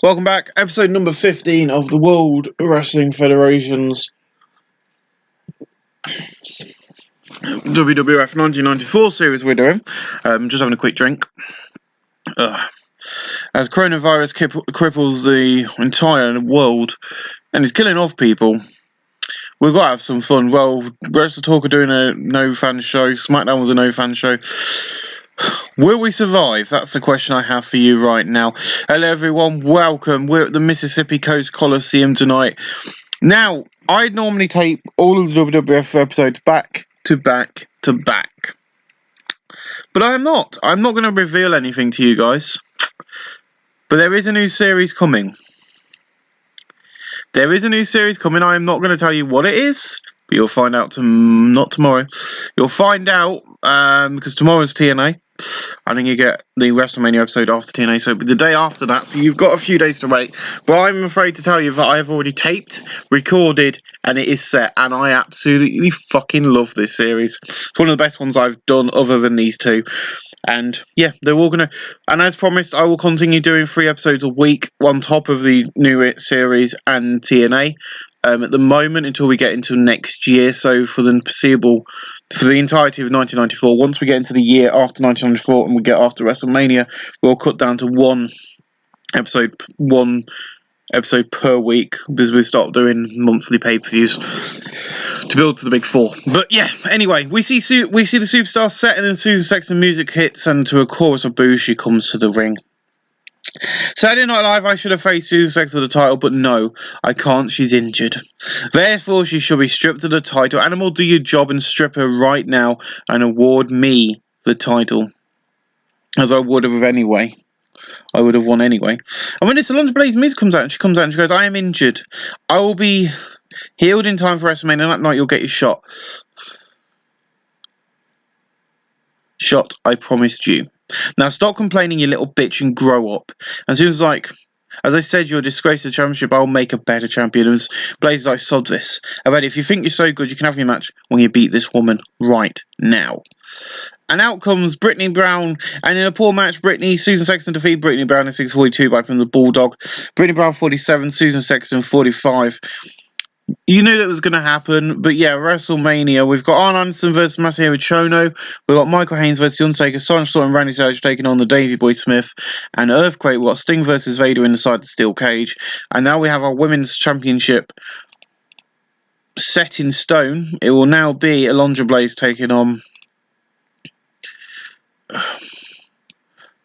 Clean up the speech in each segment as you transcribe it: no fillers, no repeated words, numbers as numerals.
Welcome back, episode number 15 of the World Wrestling Federation's WWF 1994 series we're doing. Just having a quick drink. As coronavirus cripples the entire world and is killing off people, we've got to have some fun. Well, Wrestle Talk are doing a no-fan show. SmackDown was a no-fan show. Will we survive? That's the question I have for you right now. Hello everyone, welcome. We're at the Mississippi Coast Coliseum tonight. Now, I'd normally tape all of the WWF episodes back to back to back. But I'm not. I'm not going to reveal anything to you guys. But there is a new series coming. I am not going to tell you what it is. But you'll find out not tomorrow. You'll find out because tomorrow's TNA. I think you get the WrestleMania episode after TNA, so the day after that, so you've got a few days to wait. But I'm afraid to tell you that I have already taped, recorded, and it is set, and I absolutely fucking love this series. It's one of the best ones I've done other than these two. And yeah, they're all gonna, and as promised, I will continue doing 3 episodes a week on top of the new series and TNA. At the moment, until we get into next year, so for the entirety of 1994, once we get into the year after 1994 and we get after WrestleMania, we'll cut down to one episode per week, because we start doing monthly pay-per-views to build to the big 4. But yeah, anyway, we see the superstar set, and then Susan Sexton music hits, and to a chorus of boos, she comes to the ring. Saturday Night Live, I should have faced Susan Sexton for the title, but no, I can't. She's injured. Therefore, she should be stripped of the title. Animal, do your job and strip her right now and award me the title. As I would have anyway. I would have won anyway. And when this Alundra Blaze music comes out, and she goes, I am injured. I will be healed in time for WrestleMania, and that night you'll get your shot. Shot, I promised you. Now stop complaining, you little bitch, and grow up. And Susan's like, as I said, you're a disgrace to the championship. I'll make a better champion. And Blaze like, sod this. Alright, if you think you're so good, you can have your match when you beat this woman right now. And out comes Brittany Brown, and in a poor match, Susan Sexton defeated Brittany Brown in 6:42 by from the Bulldog. Brittany Brown 47, Susan Sexton 45. You knew that was going to happen, but yeah, WrestleMania. We've got Arn Anderson versus Masahiro Chono. We've got Michael Haynes versus The Undertaker, Silent Storm and Randy Savage taking on the Davey Boy Smith and Earthquake. We've got Sting versus Vader inside the steel cage. And now we have our Women's Championship set in stone. It will now be Alundra Blaze taking on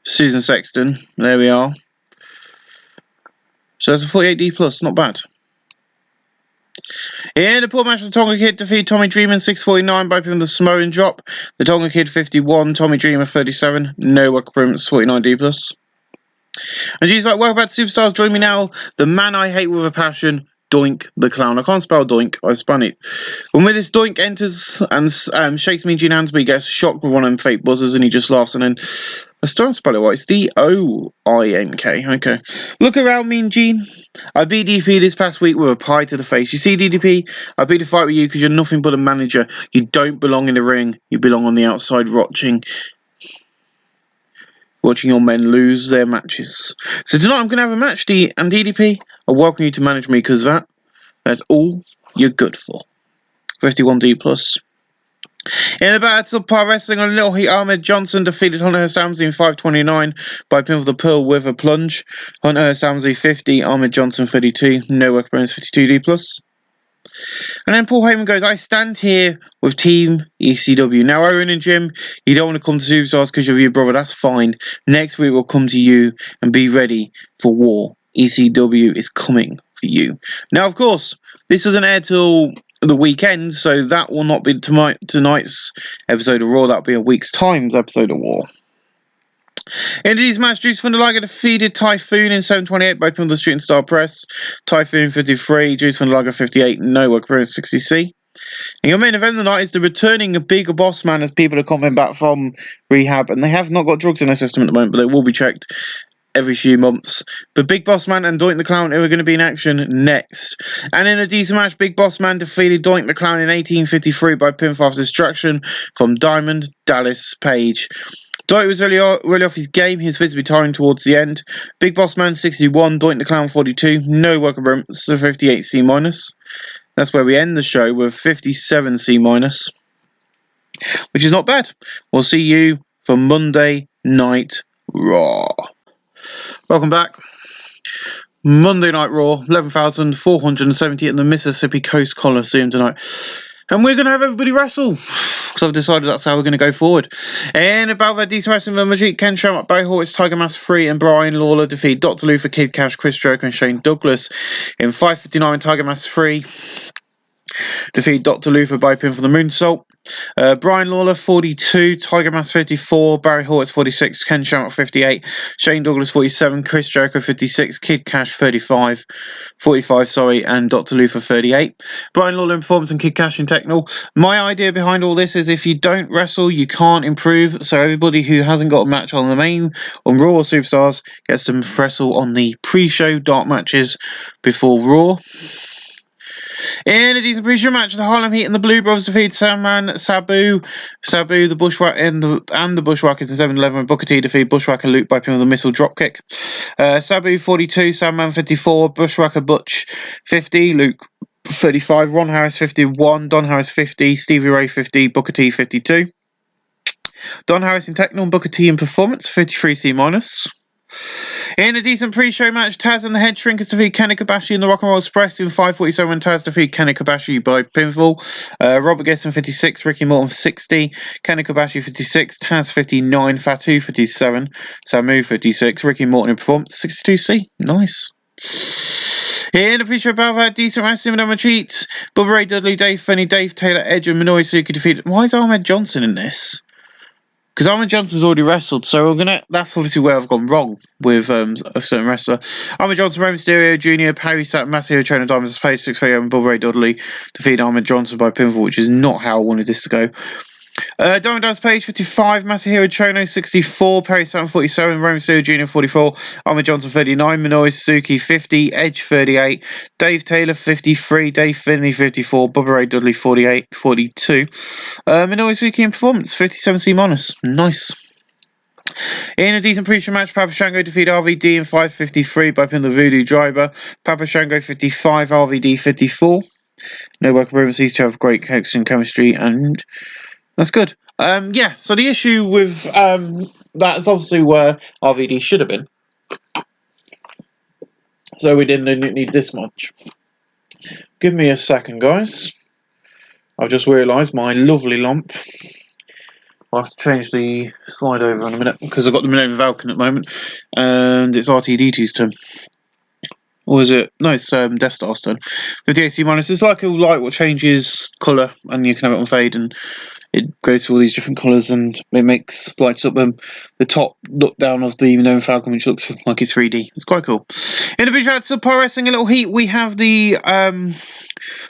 Susan Sexton. There we are. So that's a 48D plus, not bad. In the poor match, the Tonga Kid defeated Tommy Dreamer in 6:49 by putting the Samoan drop. The Tonga Kid 51, Tommy Dreamer 37. No work improvements, 49D plus. And she's like, welcome back to Superstars. Join me now, the man I hate with a passion, Doink the Clown. I can't spell Doink, I spun it. When with this, Doink enters and shakes Mean Gene hands, but he gets shocked with one of them fake buzzers and he just laughs. And then I still don't spell it right. It's D-O-I-N-K. Okay. Look around, Mean Gene. I beat DDP this past week with a pie to the face. You see, DDP, I beat a fight with you because you're nothing but a manager. You don't belong in the ring. You belong on the outside watching your men lose their matches. So tonight I'm going to have a match, and DDP, I welcome you to manage me because that's all you're good for. 51D plus. In the Battle of Par Wrestling on Little Heat, Ahmed Johnson defeated Hunter Hearst Helmsley in 5:29 by pinfall the Pearl with a plunge. Hunter Hearst Helmsley 50, Ahmed Johnson 32, no work bonus 52D plus. And then Paul Heyman goes, I stand here with Team ECW. Now, Owen and Jim, you don't want to come to Superstars because of your brother. That's fine. Next week we'll come to you and be ready for war. ECW is coming for you. Now, of course, this doesn't air till the weekend, so that will not be tonight's episode of Raw. That'll be a week's time's episode of War. In today's match, Juice van der Liger defeated Typhoon in 7:28 by putting the Shooting Star Press. Typhoon 53, Juice van der Liger 58, no work for 60C. And your main event of the night is the returning of Big Boss Man as people are coming back from rehab, and they have not got drugs in their system at the moment, but they will be checked every few months. But Big Boss Man and Doink the Clown are going to be in action next. And in a decent match, Big Boss Man defeated Doink the Clown in 1853 by pinfall after distraction from Diamond Dallas Page. Doink was really off his game. He was visibly tiring towards the end. Big Boss Man 61, Doink the Clown 42, no worker room, so 58 C-. That's where we end the show with 57 C-, which is not bad. We'll see you for Monday Night Raw. Welcome back. Monday Night Raw, 11,470 at the Mississippi Coast Coliseum tonight. And we're going to have everybody wrestle, because I've decided that's how we're going to go forward. In about that decent wrestling match, Ken Shamrock, Barry Horowitz, Tiger Mask 3 and Brian Lawler defeat Dr. Luther, Kid Cash, Chris Jericho and Shane Douglas. In 5:59, Tiger Mask 3 defeat Dr. Luther by pin for the moonsault. Brian Lawler 42, Tiger Mask 54, Barry Horowitz 46, Ken Shamrock 58, Shane Douglas 47, Chris Jericho 56, Kid Cash 45, and Dr. Luther 38. Brian Lawler in performance and Kid Cash in technical. My idea behind all this is if you don't wrestle, you can't improve. So everybody who hasn't got a match on the main, on Raw or Superstars, gets to wrestle on the pre-show dark matches before Raw. In a decent pre-show match, the Harlem Heat and the Blue Brothers defeat Sandman, Sabu, the Bushwhacker and the Bushwhackers in 7-11. Booker T defeat Bushwhacker Luke by pin with a missile dropkick. Sabu 42, Sandman 54, Bushwhacker Butch 50, Luke 35, Ron Harris 51, Don Harris 50, Stevie Ray 50, Booker T 52. Don Harris in technical and Booker T in performance, 53 C-. In a decent pre-show match, Taz and the Head Shrinkers defeat Kenny Kobashi and the Rock and Roll Express in 5:47 when Taz defeat Kenny Kobashi by pinfall. Robert Gesson 56, Ricky Morton 60, Kenny Kobashi 56, Taz 59, Fatu 57, Samu 56, Ricky Morton in performance 62C. Nice. In a pre-show battle, decent wrestling with Emma Cheats, Bubba Ray Dudley, Dave Finney, Dave Taylor, Edge and Minoru Suzuki defeat. Why is Ahmed Johnson in this? Because Ahmed Johnson's already wrestled, so that's obviously where I've gone wrong with a certain wrestler. Ahmed Johnson, Rey Mysterio Jr., Perry Saturn, Massimo Trainer, Diamonds Page, 6-3 and Bob Ray Dudley defeat Ahmed Johnson by pinfall, which is not how I wanted this to go. Diamond Dallas Page 55, Masahiro Chono 64, Perry Saturn 47, Rey Mysterio Jr. 44, Ahmed Johnson 39, Minoru Suzuki 50, Edge 38, Dave Taylor 53, Dave Finley 54, Bubba Ray Dudley 42, Minoru Suzuki in performance 57 C-. Nice. In a decent pre-show match, Papa Shango defeated RVD in 5:53 by pin the Voodoo Driver. Papa Shango 55, RVD 54. No work improvements. These two have great connection, chemistry, and that's good. So the issue with that is obviously where RVD should have been. So we didn't need this much. Give me a second, guys. I've just realised my lovely lump. I'll have to change the slide over in a minute because I've got the Millennium Falcon at the moment, and it's RTD2's turn. Or is it? No, it's Death Star's turn. 58 C-. It's like a light what changes colour, and you can have it on fade, and it goes to all these different colours, and it lights up the top look down of the Millennium Falcon, which looks like it's 3D. It's quite cool. In the visual to Pro Wrestling a Little Heat, we have the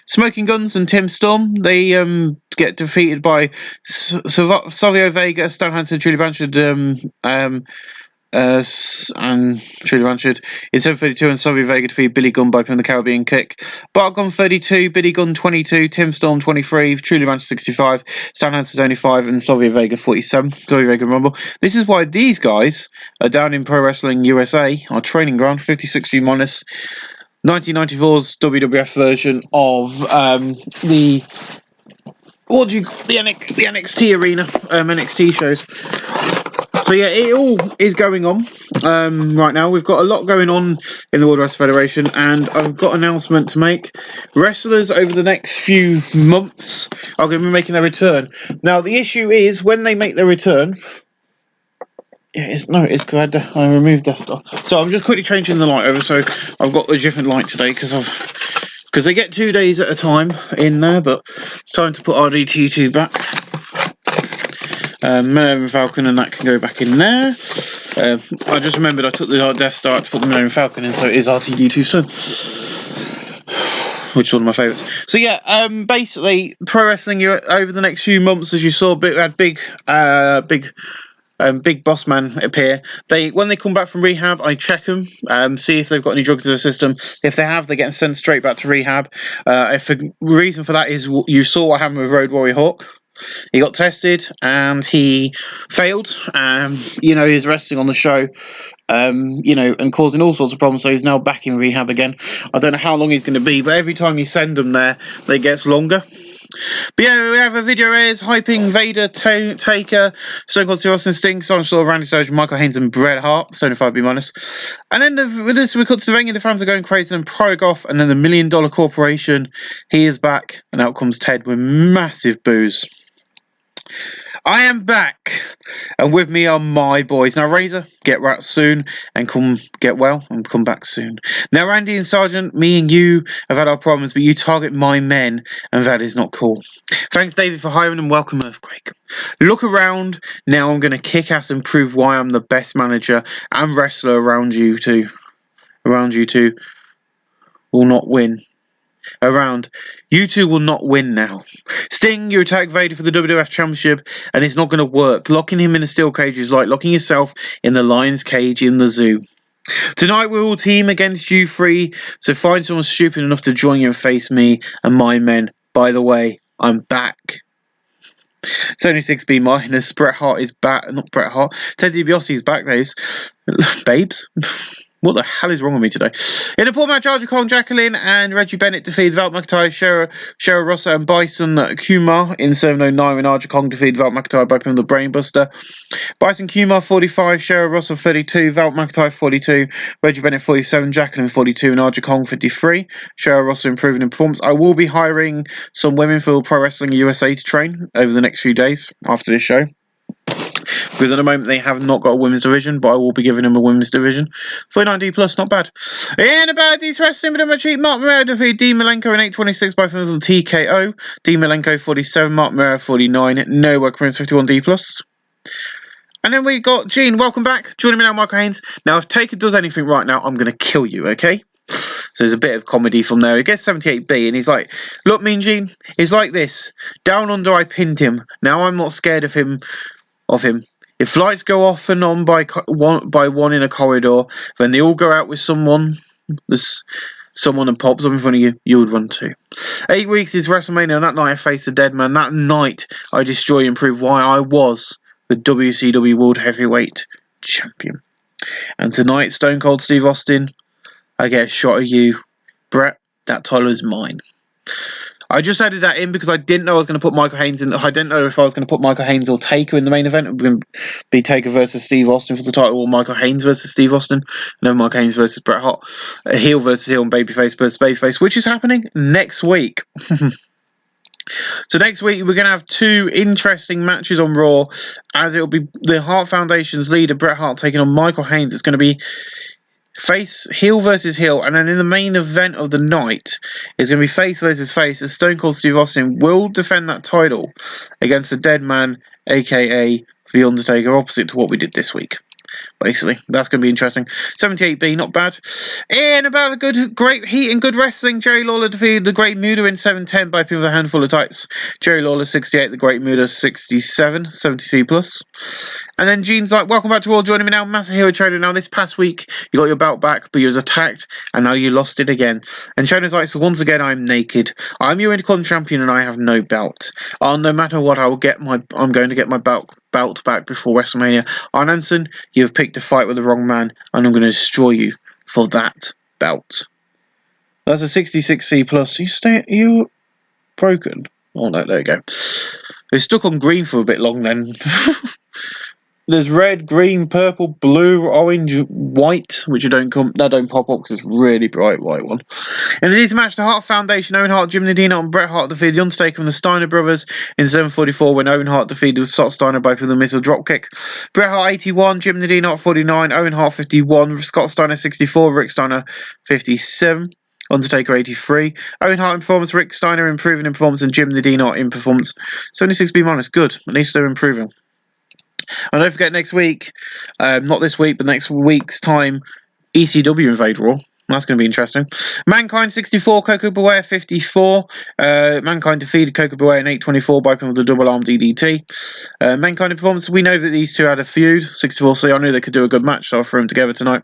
Smoking Guns and Tim Storm. They get defeated by Savio Vega, Stan Hansen, Julie Blanchard, and Trudy Blanchard in 7:32 and Savio Vega defeat Billy Gunn by pin the Caribbean Kick. Bart Gunn 32, Billy Gunn 22, Tim Storm 23, Trudy Blanchard 65, Stan Hansen's only 5 and Savio Vega 47. Savio Vega Rumble. This is why these guys are down in Pro Wrestling USA, our training ground, 56 C-. 1994's WWF version of the NXT arena, NXT shows. So yeah, it all is going on right now. We've got a lot going on in the World Wrestling Federation, and I've got an announcement to make. Wrestlers over the next few months are going to be making their return. Now, the issue is when they make their return. It's because I removed desktop. So I'm just quickly changing the light over. So I've got a different light today because they get 2 days at a time in there, but it's time to put RDT2 back. Millennium Falcon and that can go back in there. I just remembered I took the Death Star to put the Millennium Falcon in, so it is RTD2 soon, which is one of my favourites. So yeah, basically Pro Wrestling over the next few months, as you saw, had big Boss Man appear. When they come back from rehab, I check them, see if they've got any drugs in the system. If they have, they get sent straight back to rehab. If the reason for that is you saw what happened with Road Warrior Hawk. He got tested and he failed. He was resting on the show, and causing all sorts of problems. So he's now back in rehab again. I don't know how long he's going to be, but every time you send him there, it gets longer. But yeah, we have a video here hyping Vader, Taker, Stone Cold Steve Austin, Sting, Simon Shaw, Randy Savage, Michael Haynes, and Bret Hart. 75B-. And then with this, we cut to the ring, and the fans are going crazy. And Progoff, and then the $1 Million Corporation, he is back, and out comes Ted with massive boos. I am back, and with me are my boys. Now, Razor, get right soon, and get well, and come back soon. Now, Randy and Sergeant, me and you have had our problems, but you target my men, and that is not cool. Thanks, David, for hiring, and welcome, Earthquake. Look around. Now I'm going to kick ass and prove why I'm the best manager and wrestler around you two will not win. You two will not win now. Sting, you attack Vader for the WWF Championship, and it's not going to work. Locking him in a steel cage is like locking yourself in the lion's cage in the zoo. Tonight we will team against you three, so find someone stupid enough to join you and face me and my men. By the way, I'm back. 76B-. Bret Hart is back. Not Bret Hart. Ted DiBiase is back, babes. What the hell is wrong with me today? In a poor match, Archer Kong, Jacqueline, and Reggie Bennett defeated Val McIntyre, Cheryl Russo, and Bison Kumar in 7:09 when Archer Kong defeated Val McIntyre by putting the Brainbuster. Bison Kumar 45, Cheryl Russo 32, Val McIntyre 42, Reggie Bennett 47, Jacqueline 42, and Archer Kong 53. Cheryl Russo improving in performance. I will be hiring some women for Pro Wrestling USA to train over the next few days after this show. Because at the moment they have not got a women's division, but I will be giving them a women's division. 49D+, not bad. In about these wrestling, but I'm a cheap. Mark Morero defeated Dean Malenko in 8:26 by from the TKO. Dean Malenko 47, Mark Morero 49. No work, 51D+. And then we got Gene, welcome back. Joining me now, Michael Haynes. Now, if Taker does anything right now, I'm going to kill you, okay? So there's a bit of comedy from there. He gets 78B, and he's like, look, Mean Gene, he's like this. Down under, I pinned him. Now I'm not scared of him. If lights go off and on by one in a corridor, then they all go out with someone. There's someone and pops up in front of you. You would run too. 8 weeks is WrestleMania, and that night I faced the dead man. That night I destroy and prove why I was the WCW World Heavyweight Champion. And tonight, Stone Cold Steve Austin, I get a shot of you, Brett. That title is mine. I just added that in because I didn't know I was going to put Michael Haynes in. I didn't know if I was going to put Michael Haynes or Taker in the main event. It was going to be Taker versus Steve Austin for the title, or Michael Haynes versus Steve Austin, and then Michael Haynes versus Bret Hart. Heel versus heel and babyface versus babyface, which is happening next week. So next week we're going to have 2 interesting matches on Raw, as it will be the Hart Foundation's leader Bret Hart taking on Michael Haynes. It's going to be heel versus heel, and then in the main event of the night is going to be face versus face, as Stone Cold Steve Austin will defend that title against the dead man, aka The Undertaker, opposite to what we did this week. Basically, that's going to be interesting. 78B, not bad. In about great heat and good wrestling, Jerry Lawler defeated the Great Muta in 7:10 by pin with a handful of tights. Jerry Lawler 68, the Great Muta 67, 70C+. And then Gene's like, welcome back to Raw, joining me now, Masahiro Chono. Now, this past week, you got your belt back, but you was attacked, and now you lost it again. And Chono's like, so once again, I'm naked. I'm your Intercontinental Champion, and I have no belt. No matter what, I'm going to get my belt back before WrestleMania. Arn Anderson, you have picked a fight with the wrong man, and I'm going to destroy you for that belt. That's a 66C+. Are you broken? Oh, no, there you go. It's stuck on green for a bit long, then. There's red, green, purple, blue, orange, white, which don't pop up because it's really bright white one. In the next match, the Hart Foundation, Owen Hart, Jim Nadine, and Bret Hart defeated The Undertaker and the Steiner brothers in 7:44 when Owen Hart defeated Scott Steiner by the missile dropkick. Bret Hart 81, Jim Nadine 49, Owen Hart 51, Scott Steiner 64, Rick Steiner 57. Undertaker 83. Owen Hart in performance, Rick Steiner improving in performance, and Jim Nadine in performance. 76B-. Good. At least they're improving. And don't forget next week, not this week, but next week's time, ECW invade Raw. That's going to be interesting. Mankind 64, Koko Beware 54. Mankind defeated Koko Beware in 8:24 by pin with the double arm DDT. Mankind in performance, we know that these two had a feud. 64, so I knew they could do a good match, so I threw them together tonight.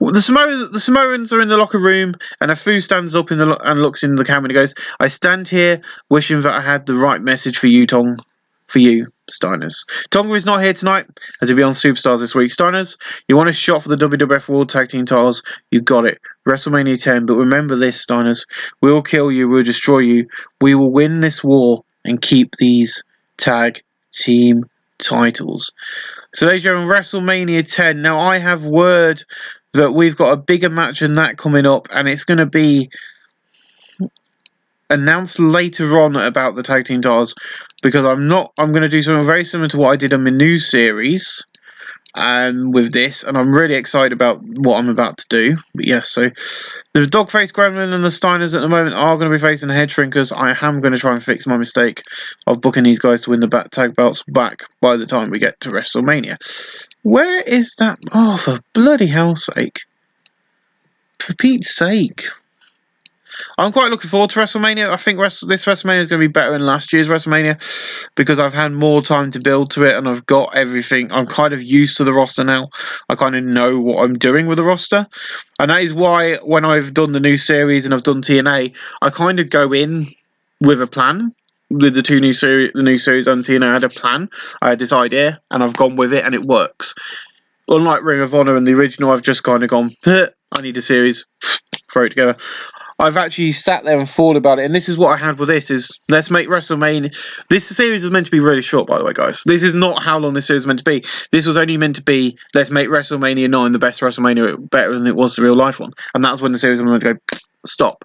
Well, the Samoans are in the locker room, and Afu stands up and looks in the camera and he goes, I stand here wishing that I had the right message for Yutong for you, Steiners. Tonga is not here tonight, as he'll be on Superstars this week. Steiners, you want a shot for the WWF World Tag Team titles? You got it. WrestleMania 10, but remember this, Steiners. We'll kill you, we'll destroy you. We will win this war and keep these tag team titles. So ladies and gentlemen, WrestleMania 10. Now I have word that we've got a bigger match than that coming up, and it's going to be announced later on about the tag team titles, because I'm going to do something very similar to what I did on my new series with this, and I'm really excited about what I'm about to do. But yes, so the Dogface Gremlin and the Steiners at the moment are going to be facing the Head Shrinkers. I am going to try and fix my mistake of booking these guys to win the tag belts back by the time we get to WrestleMania. Where is that? Oh, for bloody hell's sake. For Pete's sake. I'm quite looking forward to WrestleMania. I think this WrestleMania is going to be better than last year's WrestleMania because I've had more time to build to it and I've got everything. I'm kind of used to the roster now. I kind of know what I'm doing with the roster. And that is why when I've done the new series and I've done TNA, I kind of go in with a plan. With the new series and TNA, I had a plan. I had this idea and I've gone with it and it works. Unlike Ring of Honor and the original, I've just kind of gone, I need a series, throw it together. I've actually sat there and thought about it, and this is what I had with this, is let's make WrestleMania... This series is meant to be really short, by the way, guys. This is not how long this series is meant to be. This was only meant to be, let's make WrestleMania 9 the best WrestleMania, better than it was the real life one. And that's when the series was meant to go, stop.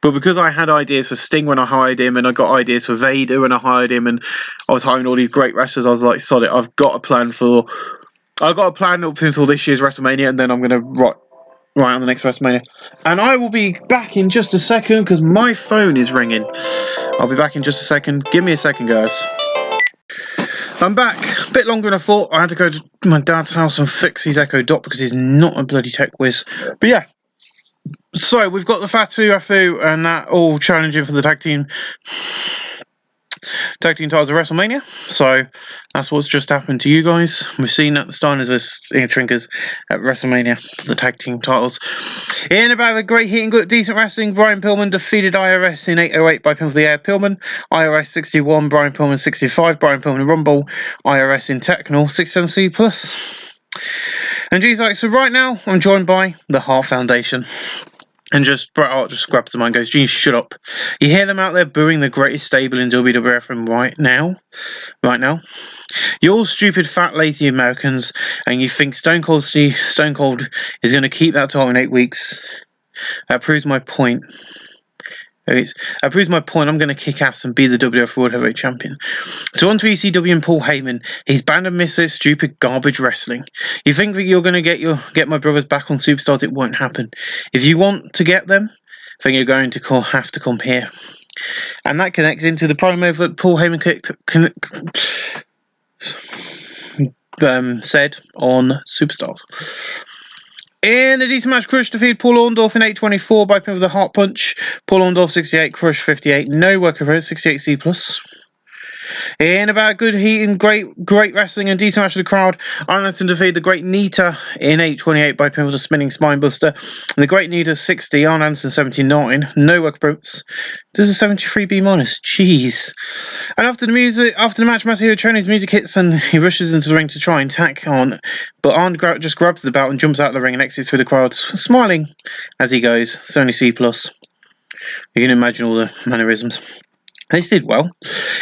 But because I had ideas for Sting when I hired him, and I got ideas for Vader when I hired him, and I was hiring all these great wrestlers, I was like, sod it, I've got a plan up until this year's WrestleMania, and then I'm going to... Right on the next WrestleMania. And I will be back in just a second because my phone is ringing. I'll be back in just a second. Give me a second, guys. I'm back. A bit longer than I thought. I had to go to my dad's house and fix his Echo Dot because he's not a bloody tech whiz. But yeah. So we've got the Fatu Afu and that all challenging for the tag team titles of WrestleMania. So that's what's just happened to you guys. We've seen that the Steiners vs. Trinkers at WrestleMania for the tag team titles. In about a great heat and good decent wrestling, Brian Pillman defeated IRS in 808 by pin for the air. Pillman, IRS 61, Brian Pillman 65, Brian Pillman Rumble, IRS in Technical 67C plus. And geez, like, so right now I'm joined by the Hart Foundation. And Bret Hart just grabs the mic and goes, "Gene, shut up. You hear them out there booing the greatest stable in WWF right now? You're all stupid, fat, lazy Americans, and you think Stone Cold is going to keep that title in 8 weeks. That proves my point. That proves my point. I'm going to kick ass and be the WWF World Heavyweight Champion. So on to ECW and Paul Heyman. He's banned and missed this stupid garbage wrestling. You think that you're going to get my brothers back on Superstars? It won't happen. If you want to get them, then you're going to have to come here." And that connects into the promo that Paul Heyman said on Superstars. In a decent match, Crush defeated Paul Orndorff in 824 by pin with a heart punch. Paul Orndorff 68, Crush 58. No worker 68C plus. In about good heat and great wrestling and decent match of the crowd, Arnson defeated the Great Nita in 828 by pin with a spinning spine buster. And the Great Nita 60, Arn Anderson 79. No work prints. There's a 73B minus. Jeez. And after the match, Masahiro Chono's music hits and he rushes into the ring to try and tack on. But Arn just grabs the belt and jumps out of the ring and exits through the crowd, smiling as he goes. It's only C+. You can imagine all the mannerisms. This did well.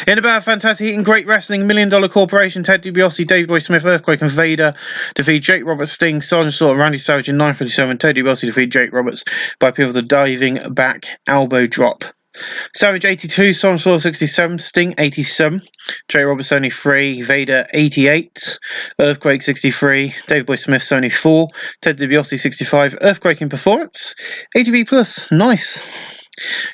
In about fantastic heat and great wrestling, $1 Million Corporation, Ted DiBiase, Dave Boy Smith, Earthquake and Vader defeat Jake Roberts, Sting, Sergeant Slaughter, Randy Savage in 9:37. Ted DiBiase defeat Jake Roberts by pin of the diving back elbow drop. Savage 82, Sergeant Slaughter 67, Sting 87, Jake Roberts 73, Vader 88, Earthquake 63, Dave Boy Smith 74, Ted DiBiase 65, Earthquake in performance, 80B plus, nice.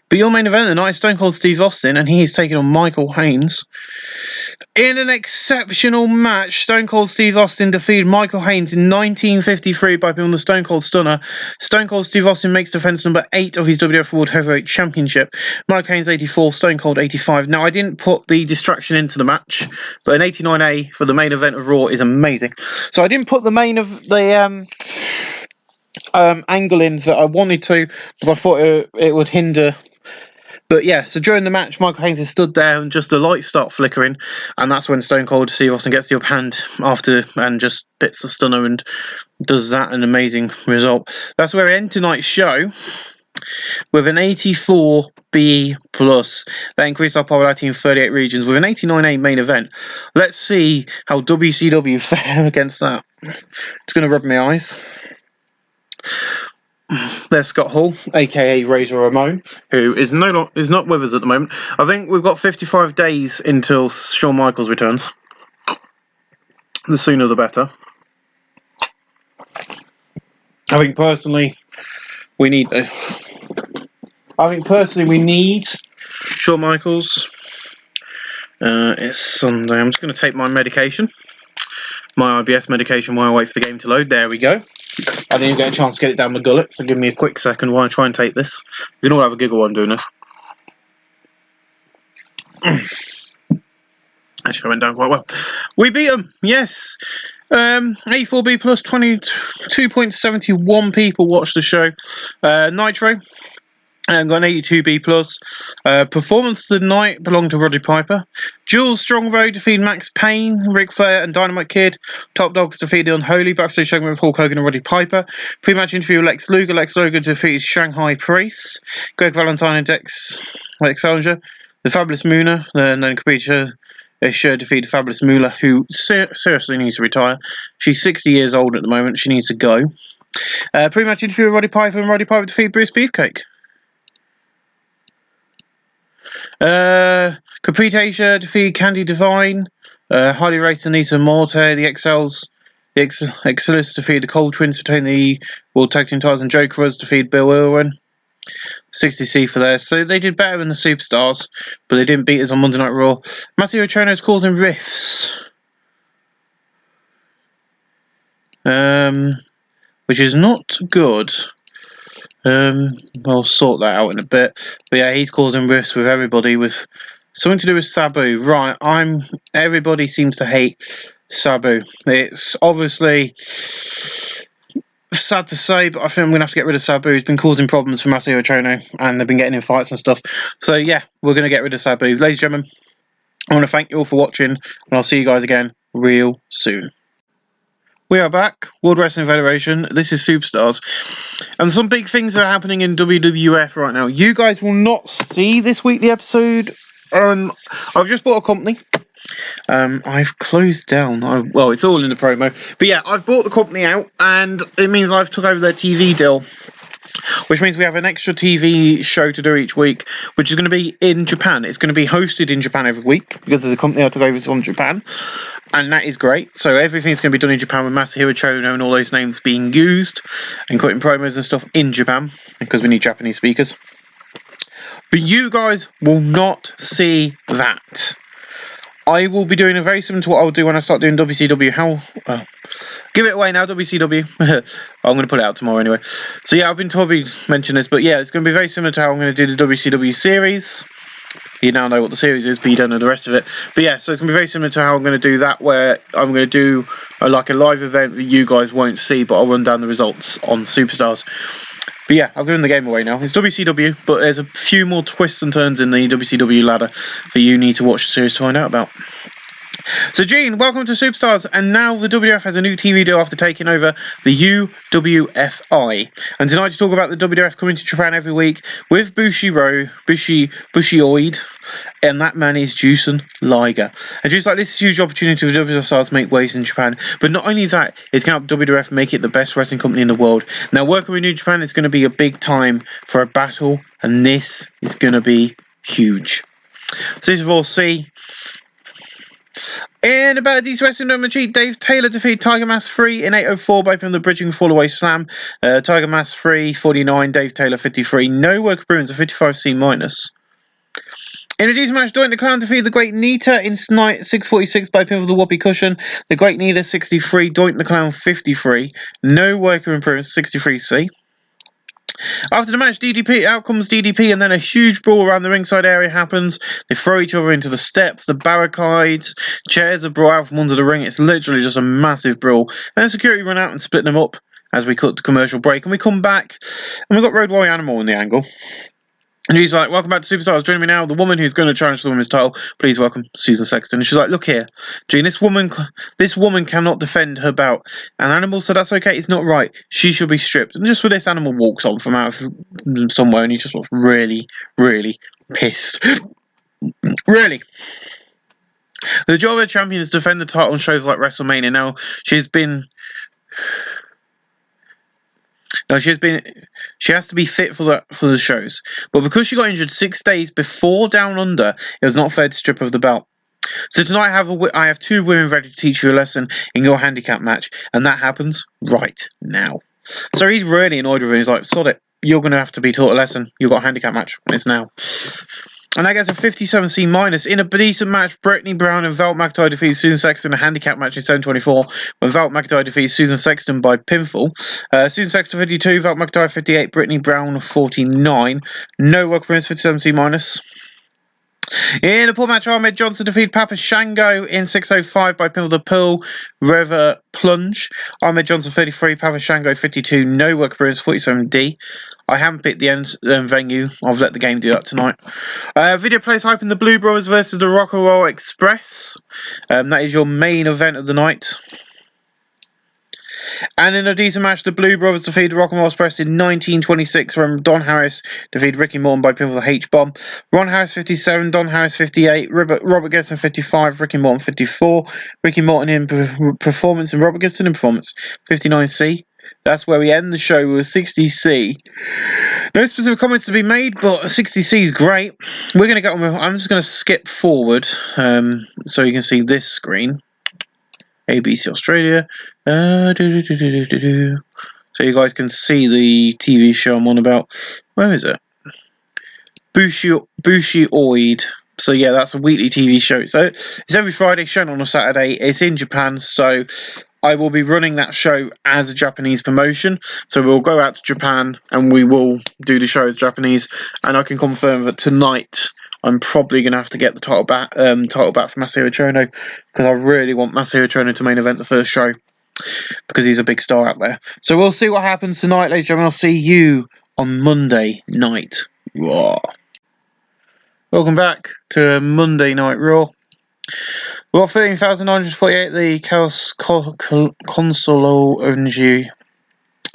But your main event of the night is Stone Cold Steve Austin, and he is taking on Michael Haynes. In an exceptional match, Stone Cold Steve Austin defeated Michael Haynes in 1953 by being the Stone Cold Stunner. Stone Cold Steve Austin makes defense number 8 of his WWF World Heavyweight Championship. Michael Haynes 84, Stone Cold 85. Now, I didn't put the distraction into the match, but an 89A for the main event of Raw is amazing. So I didn't put the angle in that I wanted to, because I thought it would hinder But yeah, so during the match, Michael Haynes is stood there and just the lights start flickering, and that's when Stone Cold Steve Austin gets the upper hand after and just bits the stunner and does that, an amazing result. That's where we end tonight's show with an 84B+. That increased our popularity in 38 regions with an 89A main event. Let's see how WCW fare against that. It's going to rub my eyes. There's Scott Hall, aka Razor Ramon, who is not with us at the moment. I think we've got 55 days until Shawn Michaels returns. The sooner the better. I think personally we need Shawn Michaels. It's Sunday. I'm just going to take my medication, my IBS medication, while I wait for the game to load. There we go. I didn't even get a chance to get it down my gullet, so give me a quick second while I try and take this. You can all have a giggle while I'm doing this. Actually, I went down quite well. We beat them, yes. 84B plus 22.71 people watched the show. Nitro. And got an 82B+. Performance of the night belonged to Roddy Piper. Jules Strongbow defeated Max Payne, Ric Flair, and Dynamite Kid. Top Dogs defeated Unholy. Backstage segment with Hulk Hogan and Roddy Piper. Pre-match interview with Lex Luger. Lex Luger defeated Shanghai Priest. Greg Valentine and Alex Salinger. The Fabulous Moolah. And then Capricia defeated Fabulous Moolah, who seriously needs to retire. She's 60 years old at the moment. She needs to go. Pre-match interview with Roddy Piper, and Roddy Piper defeated Bruce Beefcake. Capri Asia defeated Candy Divine. Harley Race and Nisa Morte. The Excelis defeated the Cold Twins, retaining the World Tag Team titles, and Jokerers defeated Bill Irwin. 60C for theirs. So they did better than the Superstars, but they didn't beat us on Monday Night Raw. Masahiro Chono's causing rifts, which is not good. I'll sort that out in a bit. But yeah, he's causing rifts with everybody with something to do with Sabu. Right, everybody seems to hate Sabu. It's obviously sad to say, but I think I'm going to have to get rid of Sabu. He's been causing problems for Masahiro Chono, and they've been getting in fights and stuff. So yeah, we're going to get rid of Sabu. Ladies and gentlemen, I want to thank you all for watching, and I'll see you guys again real soon. We are back, World Wrestling Federation. This is Superstars. And some big things are happening in WWF right now. You guys will not see this weekly episode. I've just bought a company. I've closed down. Well, it's all in the promo. But yeah, I've bought the company out, and it means I've took over their TV deal. Which means we have an extra TV show to do each week, which is going to be in Japan. It's going to be hosted in Japan every week, because there's a company I took over from Japan. And that is great. So everything's going to be done in Japan with Masahiro Chono and all those names being used and cutting promos and stuff in Japan, because we need Japanese speakers. But you guys will not see that. I will be doing a very similar to what I'll do when I start doing WCW. Give it away now, WCW. I'm going to put it out tomorrow anyway. So yeah, I've been told to mention this, but yeah, it's going to be very similar to how I'm going to do the WCW series. You now know what the series is, but you don't know the rest of it. But yeah, so it's going to be very similar to how I'm going to do that, where I'm going to do a live event that you guys won't see, but I'll run down the results on Superstars. But yeah, I've given the game away now. It's WCW, but there's a few more twists and turns in the WCW ladder that you need to watch the series to find out about. So Gene, welcome to Superstars, and now the WWF has a new TV deal after taking over the UWFI. And tonight to talk about the WWF coming to Japan every week with Bushioid, and that man is Juicen Liger. And just like this is a huge opportunity for WWF stars to make waves in Japan, but not only that, it's going to help WWF make it the best wrestling company in the world. Now working with New Japan is going to be a big time for a battle, and this is going to be huge. So this of all see. In about these wrestling number cheat, Dave Taylor defeated Tiger Mask 3 in 8:04 by putting the bridging fall away slam. Tiger Mask 3 49, Dave Taylor 53. No work Bruins, a 55C minus. In a decent match, Doink the Clown defeated the Great Nita in 6:46 by pinfall the Whoopee Cushion. The Great Nita 63, Doink the Clown 53. No worker improvements, 63C. After the match, out comes DDP, and then a huge brawl around the ringside area happens. They throw each other into the steps, the barricades, chairs are brought out from under the ring. It's literally just a massive brawl. And then security run out and split them up as we cut to commercial break. And we come back, and we've got Road Warrior Animal in the angle. And he's like, welcome back to Superstars. Joining me now, the woman who's going to challenge the women's title. Please welcome Susan Sexton. And she's like, look here, Gene, this woman cannot defend her bout. And Animal said, that's okay, it's not right. She should be stripped. And just when this Animal walks on from out of somewhere, and he just looks really, really pissed. Really. The job of a champion is to defend the title on shows like WrestleMania. Now, she has to be fit for the shows. But because she got injured 6 days before Down Under, it was not fair to strip her of the belt. So tonight I have 2 women ready to teach you a lesson in your handicap match, and that happens right now. So he's really annoyed with her. He's like, sod it, you're going to have to be taught a lesson. You've got a handicap match, and it's now. And that gets a 57C minus. In a decent match, Brittany Brown and Val McIntyre defeat Susan Sexton in a handicap match in 724, when Val McIntyre defeats Susan Sexton by pinfall. Susan Sexton 52, Val McIntyre 58, Brittany Brown 49. No work points, 57C minus. In a pool match, Ahmed Johnson defeated Papa Shango in 605 by pinfall the Pearl River Plunge. Ahmed Johnson 33, Papa Shango 52, no work appearance, 47D. I haven't picked the end venue. I've let the game do that tonight. Video plays hyping the Blue Brothers versus the Rock and Roll Express. That is your main event of the night. And in a decent match, the Blue Brothers defeated Rock and Roll Express in 1926 when Don Harris defeated Ricky Morton by pinfall the H-Bomb. Ron Harris 57, Don Harris 58, Robert Gibson 55, Ricky Morton 54. Ricky Morton in performance and Robert Gibson in performance 59C. That's where we end the show with 60C. No specific comments to be made, but 60C is great. We're going to get on with... I'm just going to skip forward so you can see this screen. ABC Australia. So you guys can see the TV show I'm on about. Where is it? Epeisoed. So yeah, that's a weekly TV show. So it's every Friday, shown on a Saturday. It's in Japan, so I will be running that show as a Japanese promotion. So we'll go out to Japan and we will do the show as Japanese. And I can confirm that tonight I'm probably going to have to get the title back for Masahiro Chono, because I really want Masahiro Chono to main event the first show, because he's a big star out there. So we'll see what happens tonight, ladies and gentlemen. I'll see you on Monday night Raw. Welcome back to Monday Night Raw. We've got 13,948 the Chaos Consolo Unji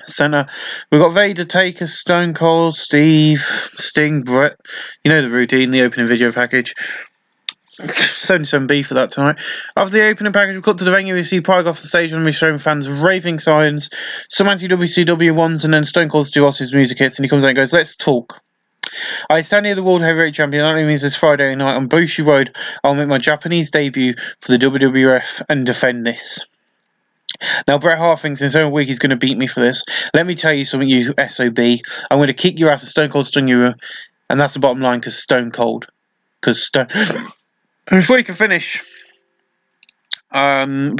Center. We've got Vader, Taker, Stone Cold, Steve, Sting, Brett. You know the routine, the opening video package. 77B for that tonight. After the opening package, we cut to the venue. We see Pride off the stage and we're showing fans raving signs, some anti-WCW ones, and then Stone Cold Steve Austin's music hits, and he comes out and goes, let's talk. I stand here the World Heavyweight Champion. That only means this Friday night on Bushi Road, I'll make my Japanese debut for the WWF and defend this. Now, Bret Hart thinks in his own week he's going to beat me for this. Let me tell you something, you SOB. I'm going to kick your ass and Stone Cold stung you, and that's the bottom line, because Stone Cold. Because Stone... Before you can finish... Will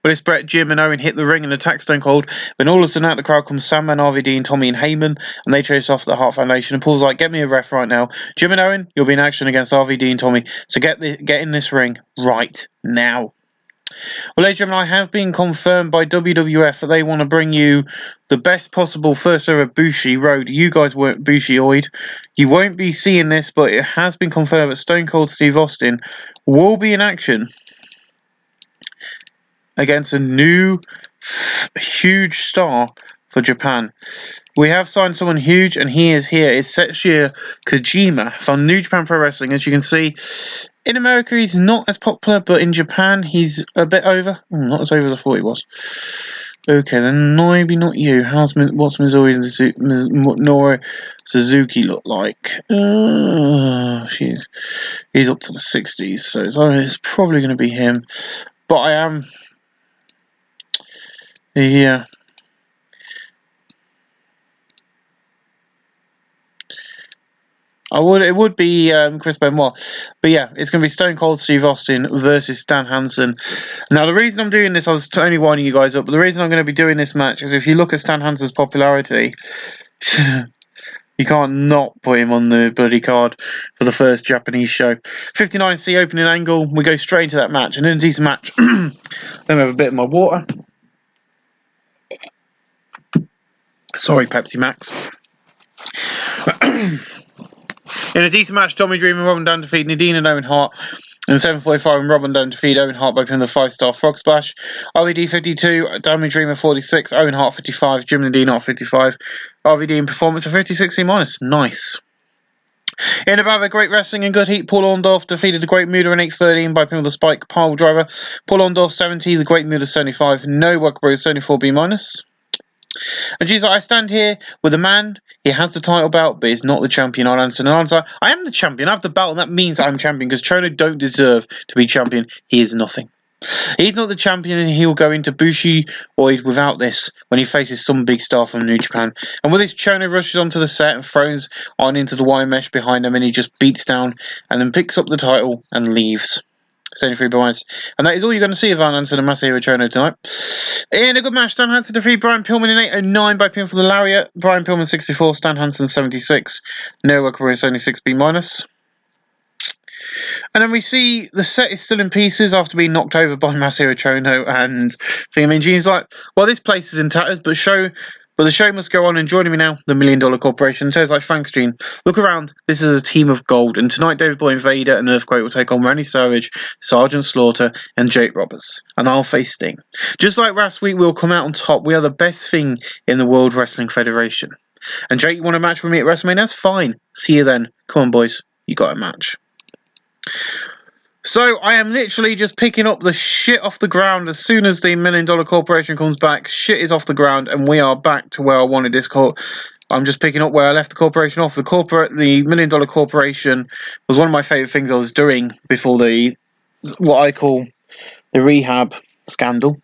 this Bret, Jim and Owen hit the ring and attack Stone Cold, when all of a sudden out the crowd comes Sandman, RVD and Tommy and Heyman, and they chase off the Hart Foundation, and Paul's like, get me a ref right now. Jim and Owen, you'll be in action against RVD and Tommy, so get in this ring right now. Well, ladies and gentlemen, I have been confirmed by WWF that they want to bring you the best possible first ever Bushi Road. You guys weren't Bushi-oid. You won't be seeing this, but it has been confirmed that Stone Cold Steve Austin will be in action against a new huge star for Japan. We have signed someone huge, and he is here. It's Setsuya Kojima from New Japan Pro Wrestling. As you can see, in America he's not as popular, but in Japan he's a bit over. Not as over as I thought he was. Okay, then maybe not you. What's Mizori and Nora Suzuki look like? He's up to the 60s, so it's probably going to be him. But I am... Yeah. It would be Chris Benoit. But yeah, it's going to be Stone Cold Steve Austin versus Stan Hansen. Now, the reason I'm doing this, I was only winding you guys up, but the reason I'm going to be doing this match is if you look at Stan Hansen's popularity, you can't not put him on the bloody card for the first Japanese show. 59C opening angle. We go straight into that match. And in a decent match, let me have a bit of my water. Sorry, Pepsi Max. In a decent match, Tommy Dreamer and Robin Dunn defeat Nadine and Owen Hart. In 7:45, and Robin Dunn defeat Owen Hart by pinning the 5-star Frog Splash. RVD 52, Tommy Dreamer 46, Owen Hart 55, Jim Nadine Hart 55. RVD in performance of 56C-. Nice. In about a great wrestling and good heat, Paul Orndorff defeated the Great Muta in 8:13 by pinning the Spike Pile Driver. Paul Orndorff 70, the Great Muta 75, no Worker Bros 74B-. And she's like, I stand here with a man, he has the title belt, but he's not the champion. I'll answer. And I'll answer, I am the champion, I have the belt, and that means I'm champion, because Chono don't deserve to be champion. He is nothing. He's not the champion, and he will go into Bushi-oid without this when he faces some big star from New Japan. And with this, Chono rushes onto the set and throws on into the wire mesh behind him, and he just beats down and then picks up the title and leaves. 73 points. And that is all you're going to see of Arn Hansen and Masahiro Chono tonight. In a good match, Stan Hansen defeated Brian Pillman in 8:09 by pinfall for the Lariat. Brian Pillman 64, Stan Hansen 76. No Worker Bros 76B-. And then we see the set is still in pieces after being knocked over by Masahiro Chono and Thing. Gene's like, well, this place is in tatters, but the show must go on, and joining me now, the $1 Million Corporation. And Joe's like, thanks, Gene. Look around, this is a team of gold, and tonight David Boy Invader and Earthquake will take on Randy Savage, Sergeant Slaughter, and Jake Roberts, and I'll face Sting. Just like last week, we'll come out on top. We are the best thing in the World Wrestling Federation. And Jake, you want a match with me at WrestleMania? That's fine. See you then. Come on, boys. You got a match. So, I am literally just picking up the shit off the ground as soon as the $1 Million Corporation comes back. Shit is off the ground, and we are back to where I wanted this I'm just picking up where I left the corporation off. The $1 Million Corporation was one of my favourite things I was doing before what I call the rehab scandal,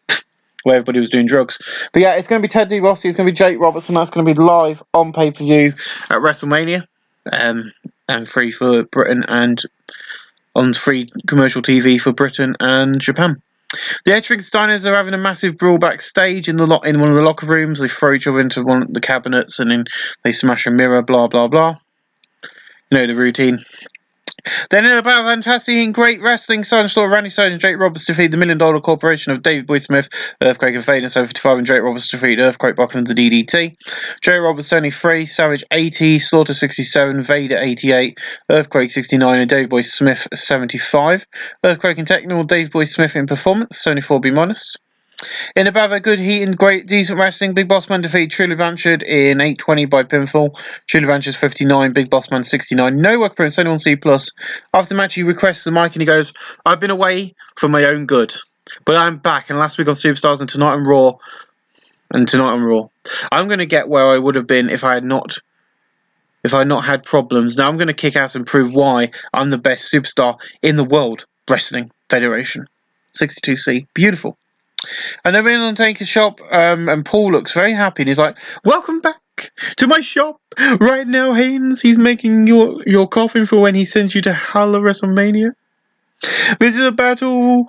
where everybody was doing drugs. But yeah, it's going to be Ted DiBiase, it's going to be Jake Roberts, and that's going to be live on pay-per-view at WrestleMania, and free for Britain and on free commercial TV for Britain and Japan. The Ettring Steiners are having a massive brawl backstage in one of the locker rooms. They throw each other into one of the cabinets and then they smash a mirror, blah, blah, blah. You know the routine. Then in a battle of fantastic and great wrestling, Sergeant Slaughter, Randy Savage, and Jake Roberts defeat the $1 Million Corporation of David Boy Smith, Earthquake, and Vader 755, and Jake Roberts defeat Earthquake, Buckland, the DDT. Jake Roberts 73, Savage 80, Slaughter 67, Vader 88, Earthquake 69, and David Boy Smith 75. Earthquake and Technical, David Boy Smith in performance 74B-. In above a good heat and great decent wrestling, Big Boss Man defeated Truly Blanchard in 8:20 by pinfall. Truly Blanchard's 59, Big Boss Man 69. No work appearance, only on C+. After the match, he requests the mic and he goes, I've been away for my own good, but I'm back, and last week on Superstars and tonight on Raw. I'm going to get where I would have been if I had not had problems. Now I'm going to kick ass and prove why I'm the best superstar in the World Wrestling Federation. 62C. Beautiful. And they're in Undertaker's shop, and Paul looks very happy, and he's like, welcome back to my shop. Right now, Haynes, he's making your coffin for when he sends you to Hell of WrestleMania. This is a battle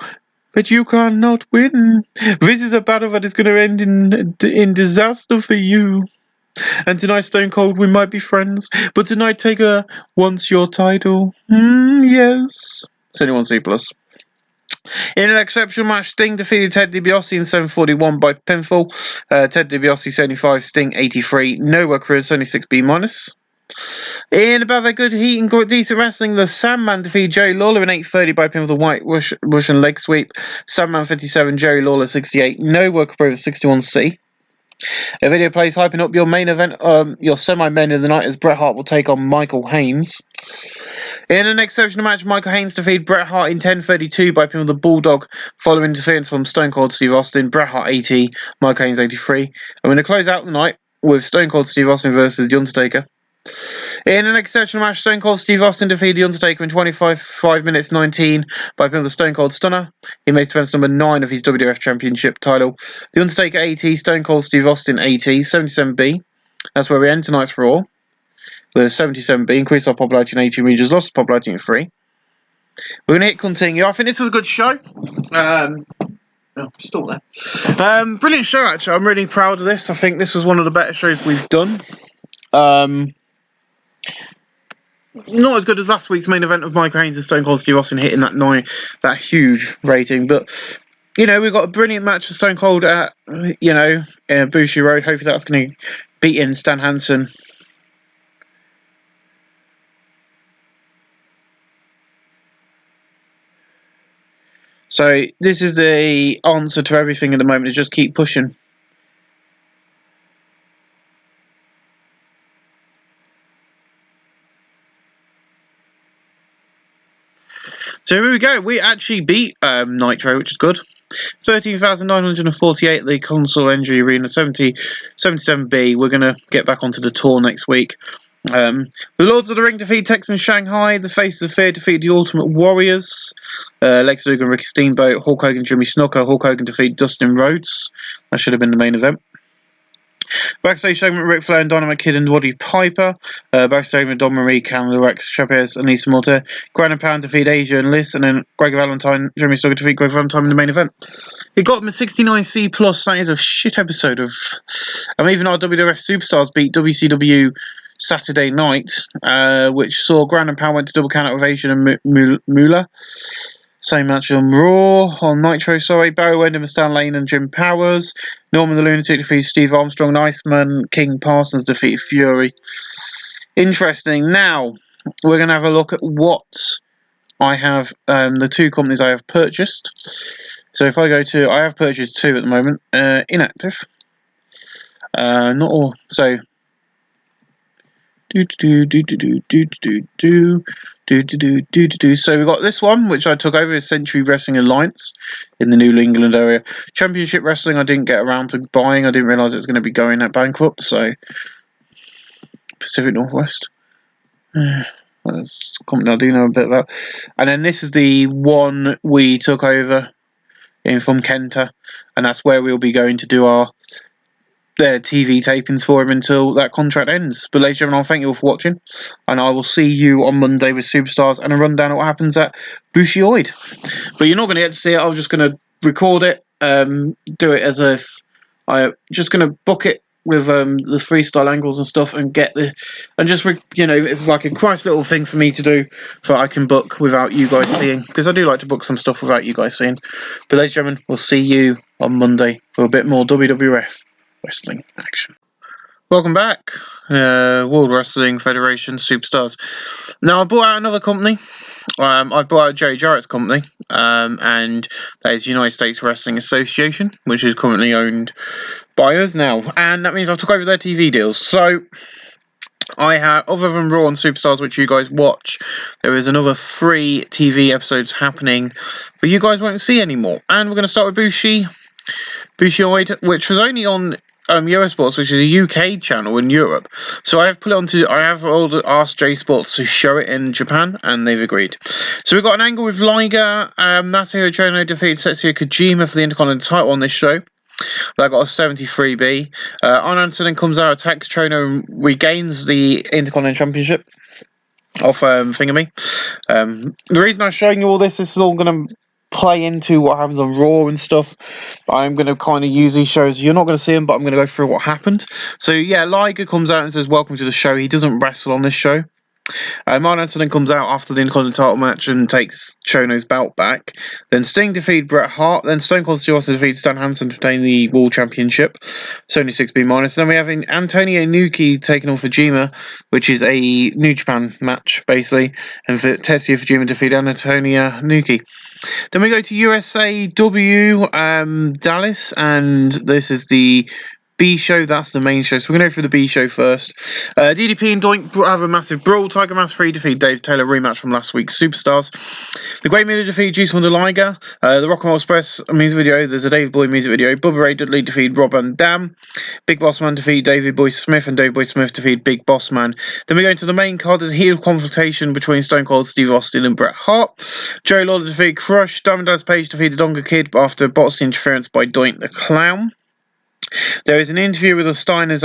that you cannot win. This is a battle that is going to end in disaster for you. And tonight, Stone Cold, we might be friends, but tonight, Taker wants your title. Yes. It's only 1C+. In an exceptional match, Sting defeated Ted DiBiase in 7:41 by pinfall. Ted DiBiase 75, Sting 83. No workers, only 6B-. In above a good heat and decent wrestling, the Sandman defeated Jerry Lawler in 8:30 by pinfall with a white Russian leg sweep. Sandman 57, Jerry Lawler 68. No worker over 61C. A video plays hyping up your main event, your semi-main of the night, as Bret Hart will take on Michael Haynes. In an exceptional match, Michael Haynes defeated Bret Hart in 10:32 by pinning the Bulldog following interference from Stone Cold Steve Austin. Bret Hart 80, Michael Haynes 83. And we're going to close out the night with Stone Cold Steve Austin versus The Undertaker. In an exceptional match, Stone Cold Steve Austin defeated The Undertaker in 5 minutes 19 by pinning the Stone Cold Stunner. He makes defense number 9 of his WWF Championship title. The Undertaker 80, Stone Cold Steve Austin 80, 77B. That's where we end tonight's Raw. With 77B, increased our popularity in 18 regions, lost popularity in 3. We're going to hit continue. I think this was a good show. Still there. Brilliant show, actually. I'm really proud of this. I think this was one of the better shows we've done. Not as good as last week's main event of Michael Haynes and Stone Cold Steve Austin hitting that huge rating, but you know, we've got a brilliant match with Stone Cold at Bushi Road. Hopefully that's going to beat in Stan Hansen. So this is the answer to everything at the moment, is just keep pushing. So here we go. We actually beat Nitro, which is good. 13,948 at the Console Entry Arena, 77B. We're going to get back onto the tour next week. The Lords of the Ring defeat Texan Shanghai. The Faces of Fear defeat the Ultimate Warriors. Lex Luger and Ricky Steamboat. Hulk Hogan, Jimmy Snuka. Hulk Hogan defeat Dustin Rhodes. That should have been the main event. Backstage segment, Ric Flair and Dynamite Kid and Roddy Piper. Backstage segment, Don Marie, Canada Rex, Chavez, and Lisa Morte. Grand and Pound defeat Asia and Liz, and then Greg Valentine, Jeremy Snuka defeat Greg Valentine in the main event. It got them a 69C+. That is a shit episode of... even our WWF Superstars beat WCW Saturday Night, which saw Grand and Pound went to double count out with Asian and Moolah. Same match on Raw, on Nitro, sorry. Barry Windham and Stan Lane and Jim Powers. Norman the Lunatic defeats Steve Armstrong. And Iceman King Parsons defeat Fury. Interesting. Now, we're going to have a look at what I have, the two companies I have purchased. So if I go to, I have purchased two at the moment, inactive. Not all, so... So we've got this one, which I took over, is Century Wrestling Alliance in the New England area. Championship Wrestling I didn't get around to buying. I didn't realise it was going to be going at bankrupt, so Pacific Northwest. That's a company I do know a bit about. And then this is the one we took over from Kenta, and that's where we'll be going to do their TV tapings for him until that contract ends. But ladies and gentlemen, I'll thank you all for watching, and I will see you on Monday with Superstars and a rundown of what happens at Epeisoed. But you're not going to get to see it. I'm just going to record it, do it as if I'm just going to book it with the freestyle angles and stuff, and it's like a nice little thing for me to do, that I can book without you guys seeing, because I do like to book some stuff without you guys seeing. But ladies and gentlemen, we'll see you on Monday for a bit more WWF wrestling action. Welcome back, World Wrestling Federation Superstars. Now I bought out another company. I bought out Jerry Jarrett's company, and that is United States Wrestling Association, which is currently owned by us now, and that means I took over their TV deals. So I have, other than Raw and Superstars, which you guys watch, there is another 3 TV episodes happening, but you guys won't see anymore. And we're going to start with Epeisoed, which was only on US Sports, which is a UK channel in Europe. So I have asked J Sports to show it in Japan, and they've agreed. So we've got an angle with Liger. Masahiro Chono defeated Setsuya Kojima for the Intercontinental title on this show. That got a 73B. Arn Anderson then comes out, attacks Chono, and regains the Intercontinental Championship off Thingamy. The reason I'm showing you all this is all going to play into what happens on Raw and stuff. I'm going to kind of use these shows. You're not going to see them, but I'm going to go through what happened. So yeah, Liger comes out and says, "Welcome to the show." He doesn't wrestle on this show. Arn Anderson then comes out after the Intercontinental title match and takes Chono's belt back. Then Sting defeated Bret Hart. Then Stone Cold Steve Austin defeated Stan Hansen to obtain the World Championship. 76B minus. Then we have Antonio Inoki taking on Fujima, which is a New Japan match, basically. And Tetsuya Fujima defeated Antonio Inoki. Then we go to USAW Dallas, and this is the B show. That's the main show. So we're going to go through the B show first. DDP and Doink have a massive brawl. Tiger Mask 3 defeat Dave Taylor, rematch from last week's Superstars. The Great Muta defeat Juice from the Liger. The Rock and Roll Express music video. There's a David Boy music video. Bubba Ray Dudley defeat Rob Van Dam. Big Boss Man defeat David Boy Smith, and David Boy Smith defeat Big Boss Man. Then we go into the main card. There's a heated confrontation between Stone Cold Steve Austin and Bret Hart. Joey Lawler defeat Crush. Diamond Dallas Page defeated Donga Kid after botched interference by Doink the Clown. There is an interview with the Steiners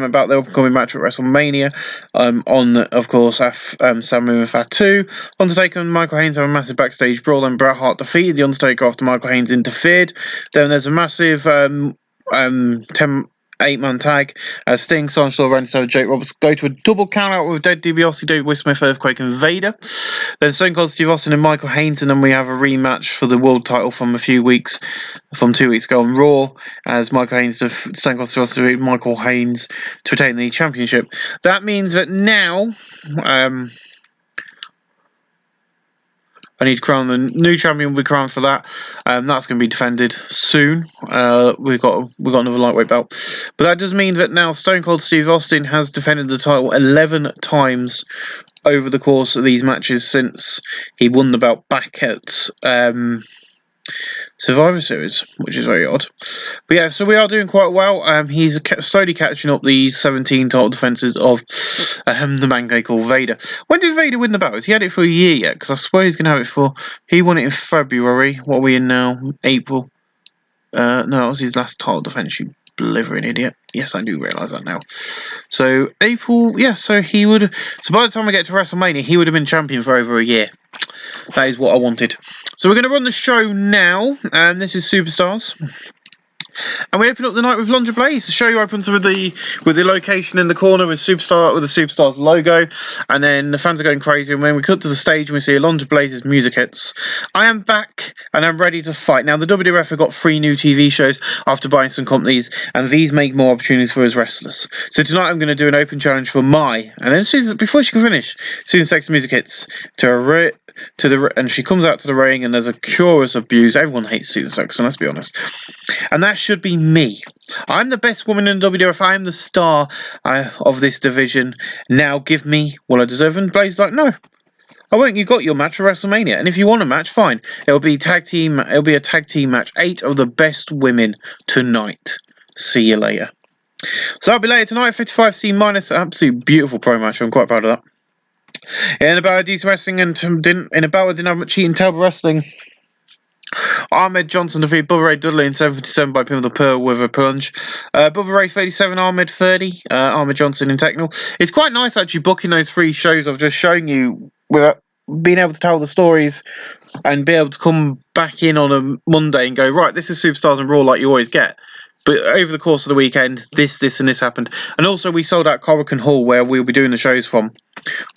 about their upcoming match at WrestleMania on, of course, Samu and Fatu. Undertaker and Michael Haynes have a massive backstage brawl, and Bret Hart defeated The Undertaker after Michael Haynes interfered. Then there's a massive 8-man tag as Sting, Sancho, Randy Savage, Jake Roberts go to a double countout with Dead DiBiase, David Boy Smith, Earthquake, and Vader. Then Stone Cold Steve Austin and Michael Haynes, and then we have a rematch for the world title from 2 weeks ago on Raw, as Michael Haynes Stone Cold Steve Austin defeated Michael Haynes to retain the championship. That means that now I need to crown the new champion. Will be crowned for that. That's going to be defended soon. We've got another lightweight belt, but that does mean that now Stone Cold Steve Austin has defended the title 11 times over the course of these matches since he won the belt back at Survivor Series, which is very odd. But yeah, so we are doing quite well. He's slowly catching up the 17 title defenses of the man guy called Vader. When did Vader win the belt? Has he had it for a year yet? Because I swear he's going to have it for... He won it in February. What are we in now? April? No, that was his last title defense, you blithering idiot. Yes, I do realise that now. So, April... Yeah, so he would... So by the time we get to WrestleMania, he would have been champion for over a year. That is what I wanted. So we're going to run the show now. This is Superstars. And we open up the night with Lundra Blaze. The show opens with the location in the corner with the Superstars logo, and then the fans are going crazy. And when we cut to the stage and we see Lundra Blaze's music hits, I am back and I'm ready to fight. Now the WWF have got 3 new TV shows after buying some companies, and these make more opportunities for us wrestlers. So tonight I'm going to do an open challenge for Mai, and then before she can finish, Susan Sexton's music hits and she comes out to the ring, and there's a chorus of abuse. Everyone hates Susan Sexton, let's be honest. And that should be me. I'm the best woman in WWF. I am the star of this division. Now give me what I deserve. And Blaze like, no, I won't. You got your match for WrestleMania, and if you want a match, fine. It'll be a tag team match. 8 of the best women tonight. See you later. So that'll be later tonight. 55C minus. Absolute beautiful pro match. I'm quite proud of that. In a bout of decent wrestling and didn't have much heat in terrible wrestling. Ahmed Johnson defeated Bubba Ray Dudley in 7:57 by pin with a pearl with a plunge. Bubba Ray 37, Ahmed 30, Ahmed Johnson in technical. It's quite nice actually booking those 3 shows of just showing you without being able to tell the stories and be able to come back in on a Monday and go, right, this is Superstars and Raw like you always get. But over the course of the weekend, this and this happened. And also we sold out Corrigan Hall where we'll be doing the shows from.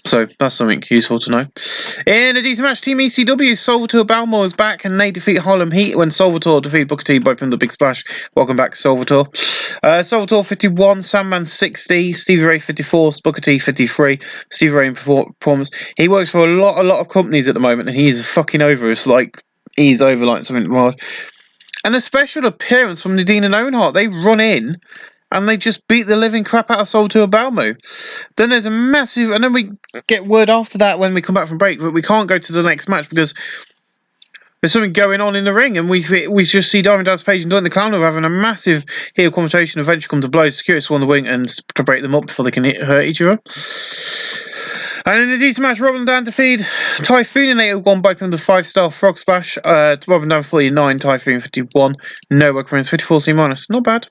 So that's something useful to know. In a decent match, Team ECW, Salvatore Balmore is back and they defeat Harlem Heat when Salvatore defeated Booker T by pin the Big Splash. Welcome back, Salvatore. Salvatore 51, Sandman 60, Stevie Ray 54, Booker T 53. Stevie Ray in performance. He works for a lot of companies at the moment, and he's fucking over us like he's over like something wild. And a special appearance from Nadine and Owenhart. They run in and they just beat the living crap out of Salvatore Balmo. Then there's a massive... And then we get word after that when we come back from break that we can't go to the next match because there's something going on in the ring. And we just see Diamond Dallas Page and Doink the Clown having a massive heel confrontation. Eventually come to blows. Security on the wing and to break them up before they can hurt each other. And in a decent match, Robin Dan defeated Typhoon in 801 by pin the 5-star Frog Splash. Robin Dan 49, Typhoon 51. No work wins 54C minus. Not bad.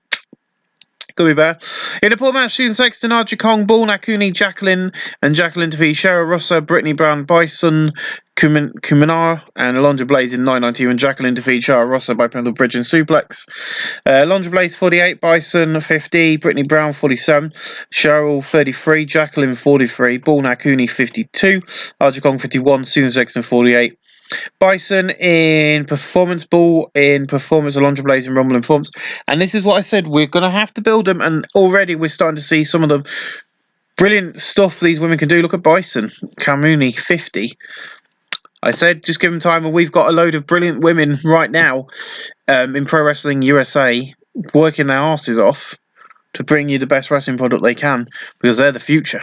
Could be better. In a poor match, Susan Sexton, Archie Kong, Bull Nakuni, Jacqueline defeat Cheryl Russa, Brittany Brown, Bison, Kuminara, and Alondra Blaze in 992, and Jacqueline defeat Cheryl Russa by pin the bridge and suplex. Alondra Blaze 48, Bison 50, Brittany Brown 47, Cheryl 33, Jacqueline 43, Bull Nakuni 52, Archie Kong 51, Susan Sexton 48. Bison in performance, Bull in performance, Alondra Blaze in Rumble in performance. And this is what I said, we're going to have to build them, and already we're starting to see some of the brilliant stuff these women can do. Look at Bison, Kamuni 50. I said just give them time, and we've got a load of brilliant women right now in Pro Wrestling USA working their asses off to bring you the best wrestling product they can, because they're the future.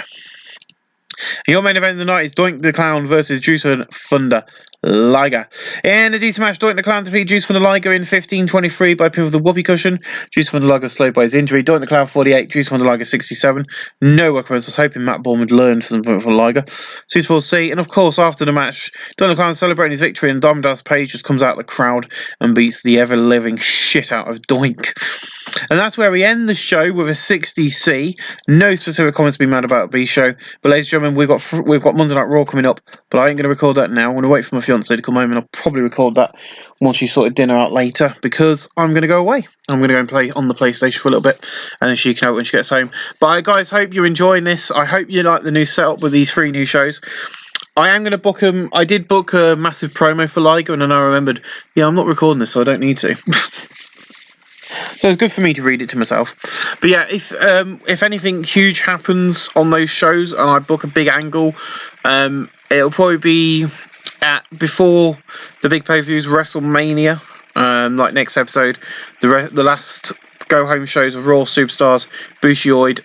Your main event of the night is Doink the Clown versus Juice von Thunder Liger. In a decent match, Doink the Clown defeated Juice von the Liger in 15:23 by pin with the whoopee cushion. Juice von the Liger slowed by his injury. Doink the Clown 48, Juice von the Liger 67. No workarounds. I was hoping Matt Bourne would learn something from Liger. C4C, and of course after the match, Doink the Clown celebrating his victory, and Diamond Dallas Page just comes out of the crowd and beats the ever-living shit out of Doink. And that's where we end the show with a 60C. No specific comments to be mad about B show. But ladies and gentlemen, we've got Monday Night Raw coming up. But I ain't going to record that now. I'm going to wait for my fiance to come home, and I'll probably record that once she's sorted dinner out later, because I'm going to go away. I'm going to go and play on the PlayStation for a little bit, and then she can have it when she gets home. But guys, hope you're enjoying this. I hope you like the new setup with these 3 new shows. I am going to book them. I did book a massive promo for Liger, and then I remembered, yeah, I'm not recording this, so I don't need to. So it's good for me to read it to myself. But yeah, if anything huge happens on those shows and I book a big angle, it'll probably be before the big pay-per-views, WrestleMania, like next episode, the last go-home shows of Raw Superstars, Bushiroid,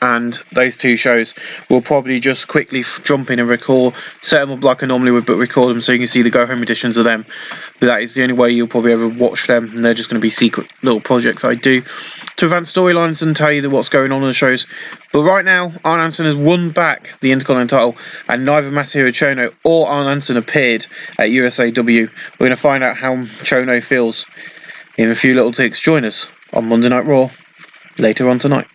and those two shows, we'll probably just quickly jump in and record, set them up like I normally would, but record them so you can see the go-home editions of them. But that is the only way you'll probably ever watch them, and they're just going to be secret little projects I do to advance storylines and tell you what's going on in the shows. But right now, Arn Anderson has won back the Intercontinental title, and neither Masahiro Chono or Arn Anderson appeared at USAW. We're going to find out how Chono feels in a few little ticks. Join us on Monday Night Raw later on tonight.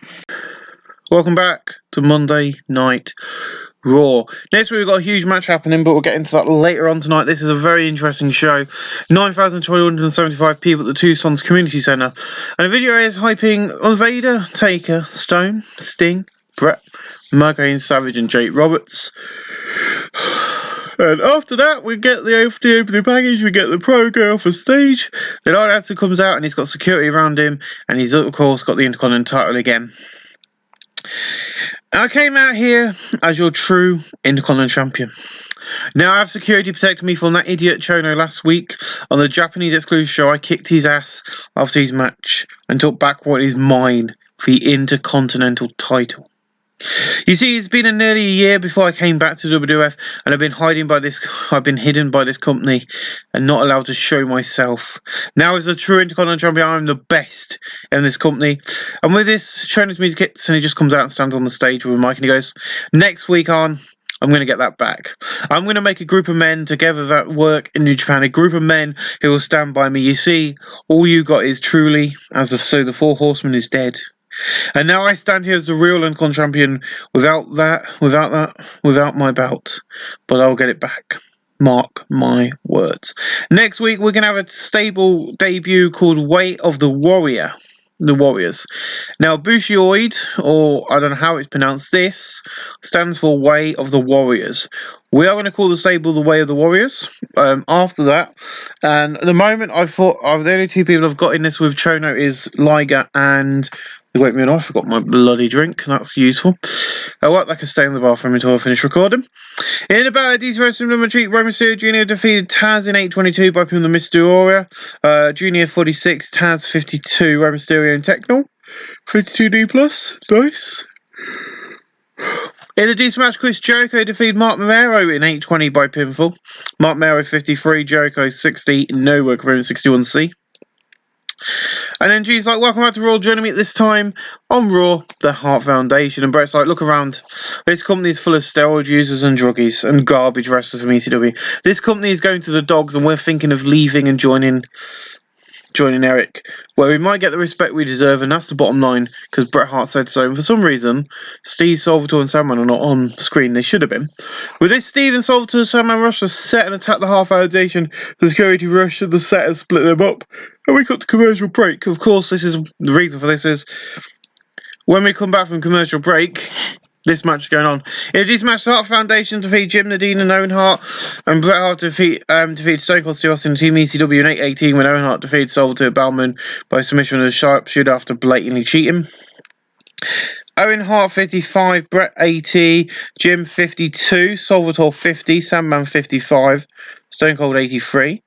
Welcome back to Monday Night Raw. Next week we've got a huge match happening, but we'll get into that later on tonight. This is a very interesting show. 9,275 people at the Tucson's Community Centre, and the video is hyping on Vader, Taker, Stone, Sting, Brett, Margaret Savage and Jake Roberts. And after that, we get the opening package, we get the promo off the stage. Then Arn Anderson comes out and he's got security around him, and he's of course got the Intercontinental title again. I came out here as your true Intercontinental champion. Now I have security protecting me from that idiot Chono last week on the Japanese exclusive show. I kicked his ass after his match and took back what is mine for the Intercontinental title. You see, it's been nearly a year before I came back to WWF, and I've been hidden by this company and not allowed to show myself. Now, as a true Intercontinental champion, I'm the best in this company. And with this, Chono's music hits, and he just comes out and stands on the stage with a mic, and he goes, "Next week on, I'm going to get that back. I'm going to make a group of men together that work in New Japan, a group of men who will stand by me. You see, all you got is truly, so the Four Horsemen is dead. And now I stand here as the real Intercontinental champion without my belt. But I'll get it back. Mark my words." Next week, we're going to have a stable debut called Way of the Warrior. The Warriors. Now, Bushiroid, or I don't know how it's pronounced, this stands for Way of the Warriors. We are going to call the stable the Way of the Warriors after that. And at the moment, I thought the only two people I've got in this with Chono is Liger and... Wait a minute, I forgot my bloody drink. That's useful. I won't like to stay in the bathroom until I finish recording. In about these versions of retreat, Rey Mysterio Jr. defeated Taz in 8:22 by putting the Mysterio. Junior 46, Taz 52, Rey Mysterio and Techno 52D+. Nice. In a decent match, Chris Jericho defeated Mark Romero in 8:20 by pinfall. Mark Romero 53, Jericho 60, no work 61C. And then G's like, "Welcome back to Raw, joining me at this time on Raw, the Hart Foundation." And Brett's like, "Look around. This company is full of steroid users and druggies and garbage wrestlers from ECW. This company is going to the dogs, and we're thinking of leaving and joining Eric, where we might get the respect we deserve, and that's the bottom line, because Bret Hart said so. And for some reason, Steve, Salvatore and Sandman are not on screen. They should have been. With this, Steve and Salvatore and Sandman rush the set and attack the Hart Foundation. The security rush the set and split them up, and we got to commercial break. Of course, the reason for this is when we come back from commercial break, this match is going on. In this match, the Hart Foundation defeat Jim Nadine and Owen Hart, and Bret Hart defeated Stone Cold Steve Austin and Team ECW in 8:18 when Owen Hart defeated Salvatore Bowman by submission of a sharpshooter after blatantly cheating. Owen Hart 55, Bret 80, Jim 52, Salvatore 50, Sandman 55, Stone Cold 83.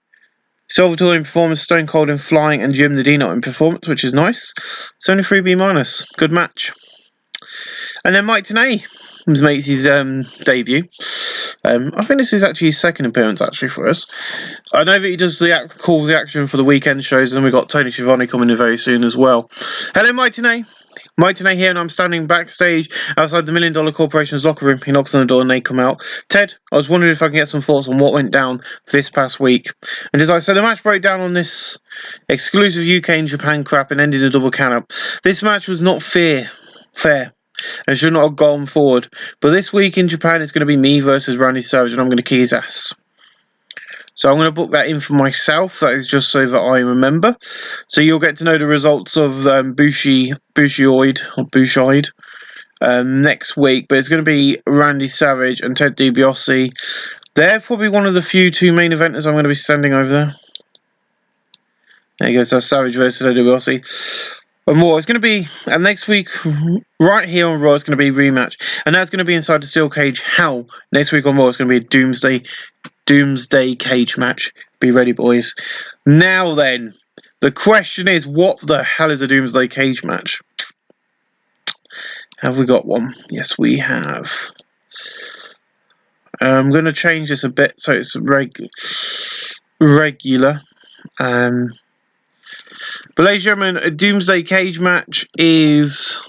Salvatore in performance, Stone Cold in flying, and Jim Nadine not in performance, which is nice. It's only 3B-. Good match. And then Mike Tenay makes his debut. I think this is actually his second appearance for us. I know that he does calls the action for the weekend shows, and then we've got Tony Schiavone coming in very soon as well. Hello, Mike Tenay. Mike Tenay here, and I'm standing backstage outside the $1 Million Corporation's locker room. He knocks on the door and they come out. "Ted, I was wondering if I can get some thoughts on what went down this past week." And as I said, the match broke down on this exclusive UK and Japan crap and ended in a double count-up. This match was not fair. And should not have gone forward. But this week in Japan, it's going to be me versus Randy Savage, and I'm going to kick his ass. So I'm going to book that in for myself. That is just so that I remember. So you'll get to know the results of Bushiroid next week. But it's going to be Randy Savage and Ted DiBiase. They're probably one of the few two main eventers I'm going to be sending over there. There you go. So Savage versus Ted DiBiase. And more. It's going to be, and next week, right here on Raw, it's going to be a rematch. And that's going to be inside the steel cage hell. Next week on Raw, it's going to be a Doomsday Doomsday cage match. Be ready, boys. Now then, the question is, what the hell is a Doomsday cage match? Have we got one? Yes, we have. I'm going to change this a bit so it's regular. But ladies and gentlemen, a Doomsday cage match is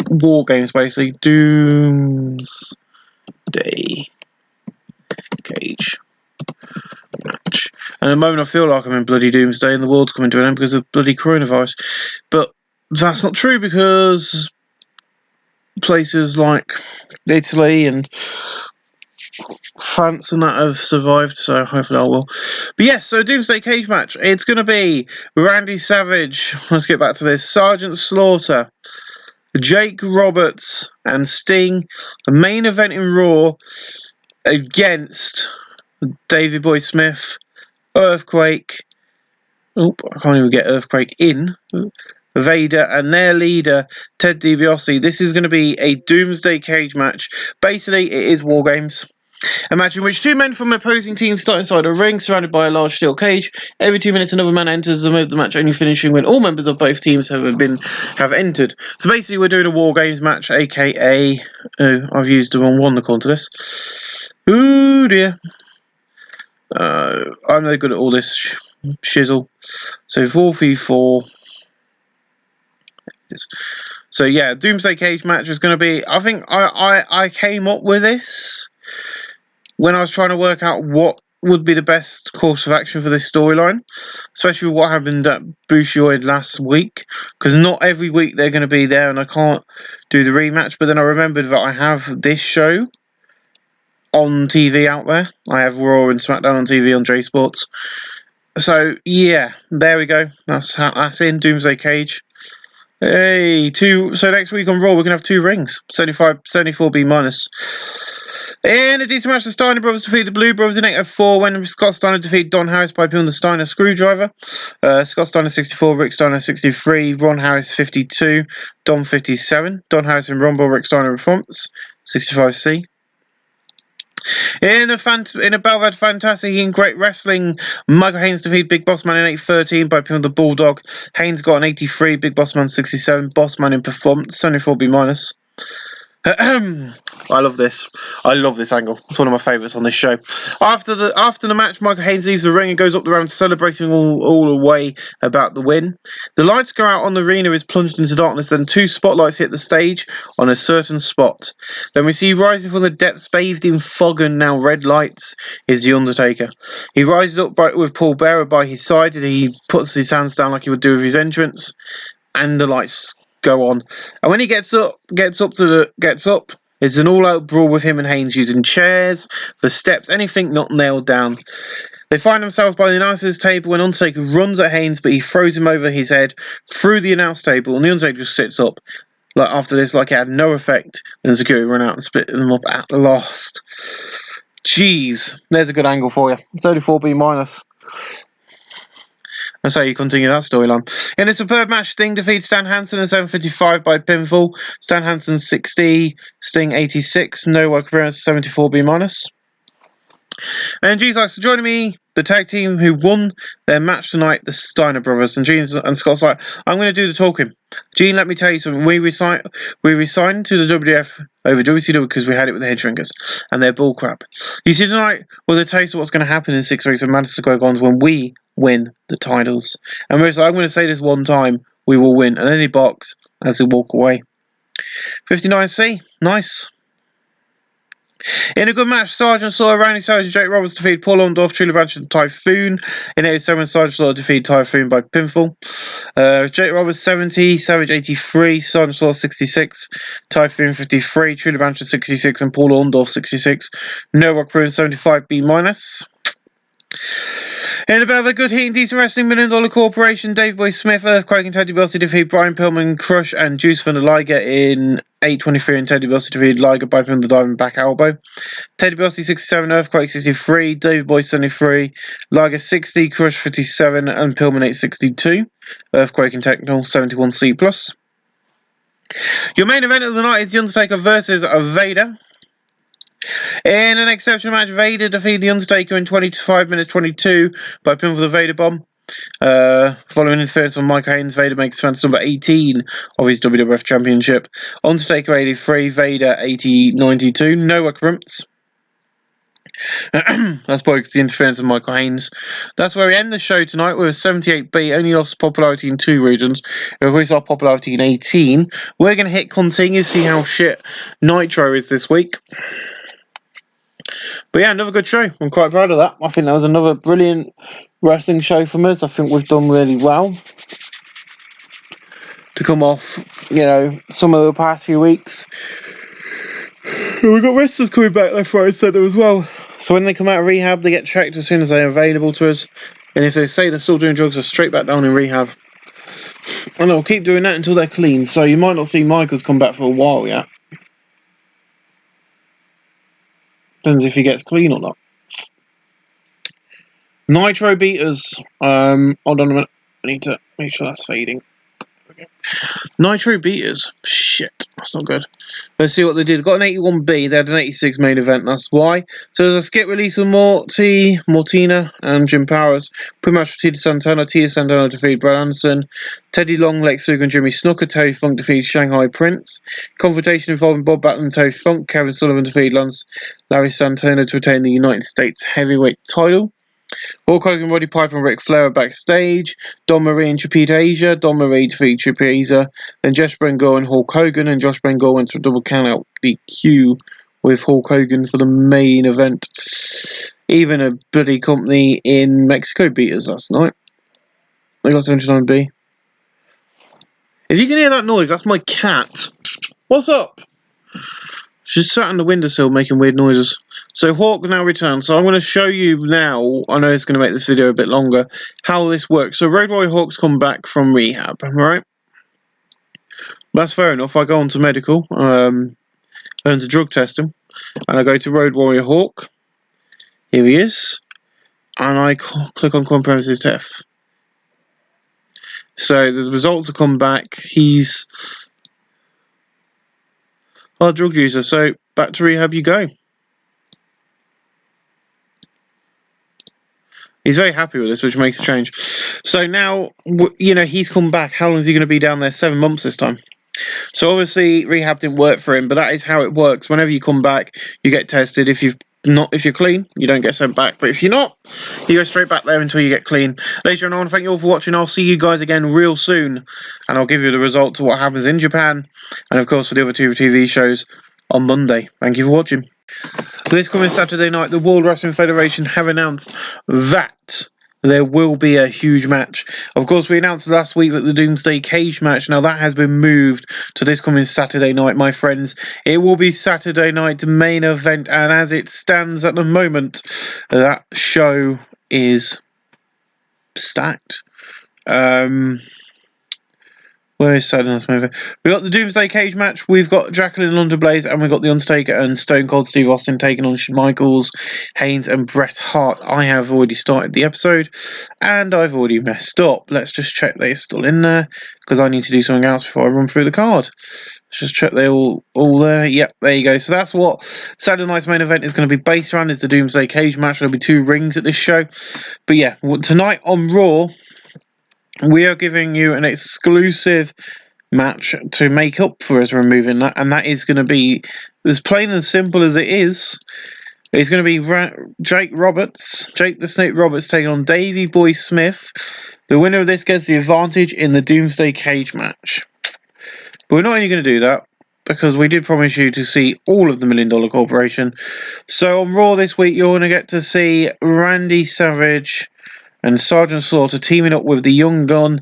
war games, basically. Doomsday cage match. And at the moment I feel like I'm in bloody Doomsday and the world's coming to an end because of bloody coronavirus. But that's not true, because places like Italy and France and that have survived, so hopefully I will. But yes, so Doomsday cage match. It's going to be Randy Savage, let's get back to this, Sergeant Slaughter, Jake Roberts and Sting. The main event in Raw against Davey Boy Smith, Earthquake. Oh, I can't even get Earthquake in. Vader and their leader, Ted DiBiase. This is going to be a Doomsday cage match. Basically, it is War Games. A match in which two men from opposing teams start inside a ring surrounded by a large steel cage. Every 2 minutes, another man enters the match, only finishing when all members of both teams have entered. So basically, we're doing a War Games match, aka... Oh, I've used the wrong one according to this. Ooh, dear. I'm no good at all this shizzle. So 4v4. So yeah, Doomsday cage match is going to be... I think I came up with this when I was trying to work out what would be the best course of action for this storyline, especially what happened at Bushiroad last week, because not every week they're going to be there and I can't do the rematch. But then I remembered that I have this show on TV out there. I have Raw and SmackDown on TV on J Sports. So yeah, there we go. That's in Doomsday cage. Hey, so next week on Raw we're gonna have 2 rings, 74B minus. In a decent match, the Steiner brothers defeated the Blue Brothers in 804 when Scott Steiner defeated Don Harris by pulling the Steiner screwdriver. Scott Steiner 64, Rick Steiner 63, Ron Harris 52, Don 57. Don Harris and Rumble, Rick Steiner in front, 65C. In a bout that fantastic and great wrestling, Michael Haynes defeated Big Boss Man in 813 by pinning the Bulldog. Haynes got an 83, Big Boss Man 67, Boss Man in performance, 74B minus. I love this. I love this angle. It's one of my favourites on this show. After the match, Michael Haynes leaves the ring and goes up the ramp celebrating all the way about the win. The lights go out on the arena is plunged into darkness, then 2 spotlights hit the stage on a certain spot. Then we see rising from the depths, bathed in fog and now red lights, is The Undertaker. He rises up with Paul Bearer by his side and he puts his hands down like he would do with his entrance, and the lights go on. And when he gets up, it's an all-out brawl with him and Haynes using chairs, the steps, anything not nailed down. They find themselves by the announcer's table when Undertaker runs at Haynes, but he throws him over his head through the announce table, and the Undertaker just sits up. Like after this, like it had no effect, and the security run out and split them up at last. Jeez, there's a good angle for you. It's only 4B minus. That's how you continue that storyline. In a superb match, Sting defeats Stan Hansen in 7:55 by pinfall. Stan Hansen 60, Sting 86. No work appearance, 74B minus. And Gene's like, so joining me, the tag team who won their match tonight, the Steiner brothers. And Gene and Scott's like, I'm going to do the talking. Gene, let me tell you something. We resigned to the WWF over WCW because we had it with the head shrinkers, and they're bullcrap. You see, tonight was a taste of what's going to happen in 6 weeks of Madison Square Gardens when we win the titles. And we're like, I'm going to say this one time, we will win. And then he barks as they walk away. 59C, nice. In a good match, Sergeant Slaughter, Randy Savage, and Jake Roberts defeated Paul Orndorff, Truly Blanchard, and Typhoon. In 87, Sergeant Slaughter defeated Typhoon by pinfall. Jake Roberts 70, Savage 83, Sergeant Slaughter 66, Typhoon 53, Truly Blanchard 66, and Paul Orndorff 66. No Rock Bruin 75B minus. In a bit of a good heat and decent wrestling, $1 Million Corporation, Dave Boy Smith, Earthquake, and Teddy DiBiase defeat Brian Pillman, Crush, and Juice van der Liger in 8:23, and Teddy DiBiase defeated Liger by putting the diving back elbow. Teddy DiBiase 67, Earthquake 63, Dave Boy 73, Liger 60, Crush 57, and Pillman 862. Earthquake and Technical 71C+. Your main event of the night is The Undertaker versus Vader. In an exceptional match, Vader defeated The Undertaker in 25 minutes 22 by pinfall for the Vader Bomb. Following interference from Michael Haynes, Vader makes defense number 18 of his WWF Championship. Undertaker 83, Vader 92. No occurrence. That's because the interference of Michael Haynes. That's where we end the show tonight with 78B. Only lost popularity in 2 regions. We've increased our popularity in 18. We're going to hit continue, see how shit Nitro is this week. But yeah, another good show. I'm quite proud of that. I think that was another brilliant wrestling show from us. I think we've done really well to come off, you know, some of the past few weeks. We've got wrestlers coming back left, right and centre as well. So when they come out of rehab, they get checked as soon as they're available to us. And if they say they're still doing drugs, they're straight back down in rehab. And they'll keep doing that until they're clean. So you might not see Michaels come back for a while yet. Depends if he gets clean or not. Nitro beaters. Hold on a minute. I need to make sure that's fading. Okay. Nitro beaters. Shit, that's not good. Let's see what they did. Got an 81B. They had an 86 main event. That's why. So there's a skip release of Mortina and Jim Powers. Pre-match for Tito Santana. Tito Santana defeated Brad Anderson. Teddy Long, Lex Luger, and Jimmy Snooker. Terry Funk defeated Shanghai Prince. Confrontation involving Bob Backlund and Terry Funk. Kevin Sullivan defeated Larry Santana to retain the United States heavyweight title. Hulk Hogan, Roddy Piper, and Ric Flair are backstage. Don Marie and Chipita Asia. Don Marie defeated Chipita Asia. Then Josh Bengal and Hulk Hogan, and Josh Bengal went to a double countout DQ with Hulk Hogan for the main event. Even a bloody company in Mexico beat us last night. They got 79B. If you can hear that noise, that's my cat. What's up? She's sat on the windowsill making weird noises. So Hawk now returns. So I'm going to show you now, I know it's going to make this video a bit longer, how this works. So Road Warrior Hawk's come back from rehab, right? That's fair enough. I go on to medical, learn to drug test him, and I go to Road Warrior Hawk. Here he is. And I click on comprehensive test. So the results have come back. He's a drug user, so back to rehab you go. He's very happy with this, which makes a change. So now, you know, he's come back. How long is he going to be down there? 7 months this time. So obviously rehab didn't work for him, but that is how it works. Whenever you come back, you get tested. If you're clean, you don't get sent back. But if you're not, you go straight back there until you get clean. Ladies and gentlemen, I want to thank you all for watching. I'll see you guys again real soon, and I'll give you the results of what happens in Japan, and of course for the other 2 TV shows on Monday. Thank you for watching. This coming Saturday night, the World Wrestling Federation have announced that there will be a huge match. Of course, we announced last week that the Doomsday Cage match, now that has been moved to this coming Saturday night, my friends. It will be Saturday night main event, and as it stands at the moment, that show is stacked. Where is Saturday Night's Main Event? We've got the Doomsday Cage match, we've got Jacqueline London Blaze, and we've got The Undertaker and Stone Cold Steve Austin taking on Shawn Michaels, Haynes, and Bret Hart. I have already started the episode, and I've already messed up. Let's just check they're still in there, because I need to do something else before I run through the card. Let's just check they're all there. Yep, there you go. So that's what Saturday Night's Main Event is going to be based around, is the Doomsday Cage match. There'll be 2 rings at this show. But yeah, tonight on Raw, we are giving you an exclusive match to make up for us removing that, and that is going to be as plain and simple as it is. It's going to be Jake the Snake Roberts taking on Davey Boy Smith. The winner of this gets the advantage in the Doomsday Cage match. But we're not only going to do that, because we did promise you to see all of the $1 Million Corporation. So on Raw this week, you're going to get to see Randy Savage and Sergeant Slaughter teaming up with the Young Gun.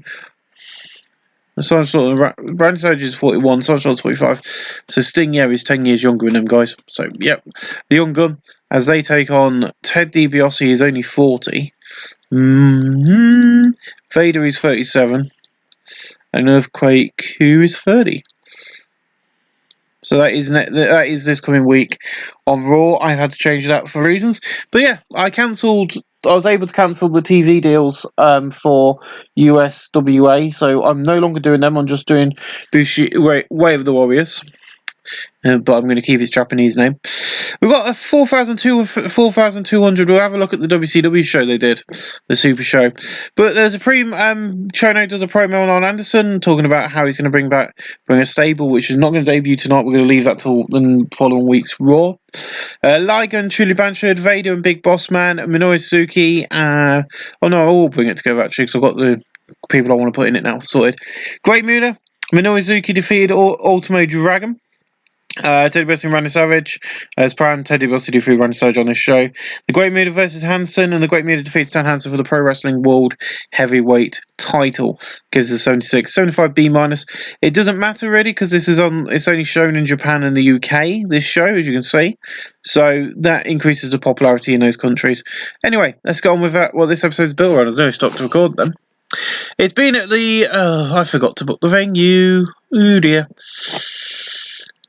Sergeant Slaughter, Randy Savage is 41, Sergeant Slaughter's 45. So Sting, yeah, he's 10 years younger than them guys. So, yep. The Young Gun, as they take on Ted DiBiase, is only 40. Vader is 37. And Earthquake, who is 30. So that is this coming week on Raw. I had to change that for reasons. But yeah, I was able to cancel the TV deals for USWA, so I'm no longer doing them. I'm just doing Way of the Warriors. But I'm going to keep his Japanese name. We've got a 4,200. We'll have a look at the WCW show they did, the Super Show. But there's a Chono does a promo on Anderson talking about how he's going to bring a stable, which is not going to debut tonight. We're going to leave that till the following week's Raw. Liger and Truly Blanchard, Vader and Big Boss Man, Minoru Suzuki. I will bring it together actually because I've got the people I want to put in it now sorted. Great Muda, Minoru Suzuki defeated Ultimo Dragon. Teddy Bill and Randy Savage. As planned, Teddy Bill defeated Randy Savage on this show. The Great Muda versus Hansen, and the Great Muda defeats Stan Hansen for the Pro Wrestling World Heavyweight title. Gives us 76, 75 B-. It doesn't matter really because it's only shown in Japan and the UK, this show, as you can see. So that increases the popularity in those countries. Anyway, let's get on with what this episode's built around. I don't know, stop to record then. It's been at the... I forgot to book the venue. Oh dear.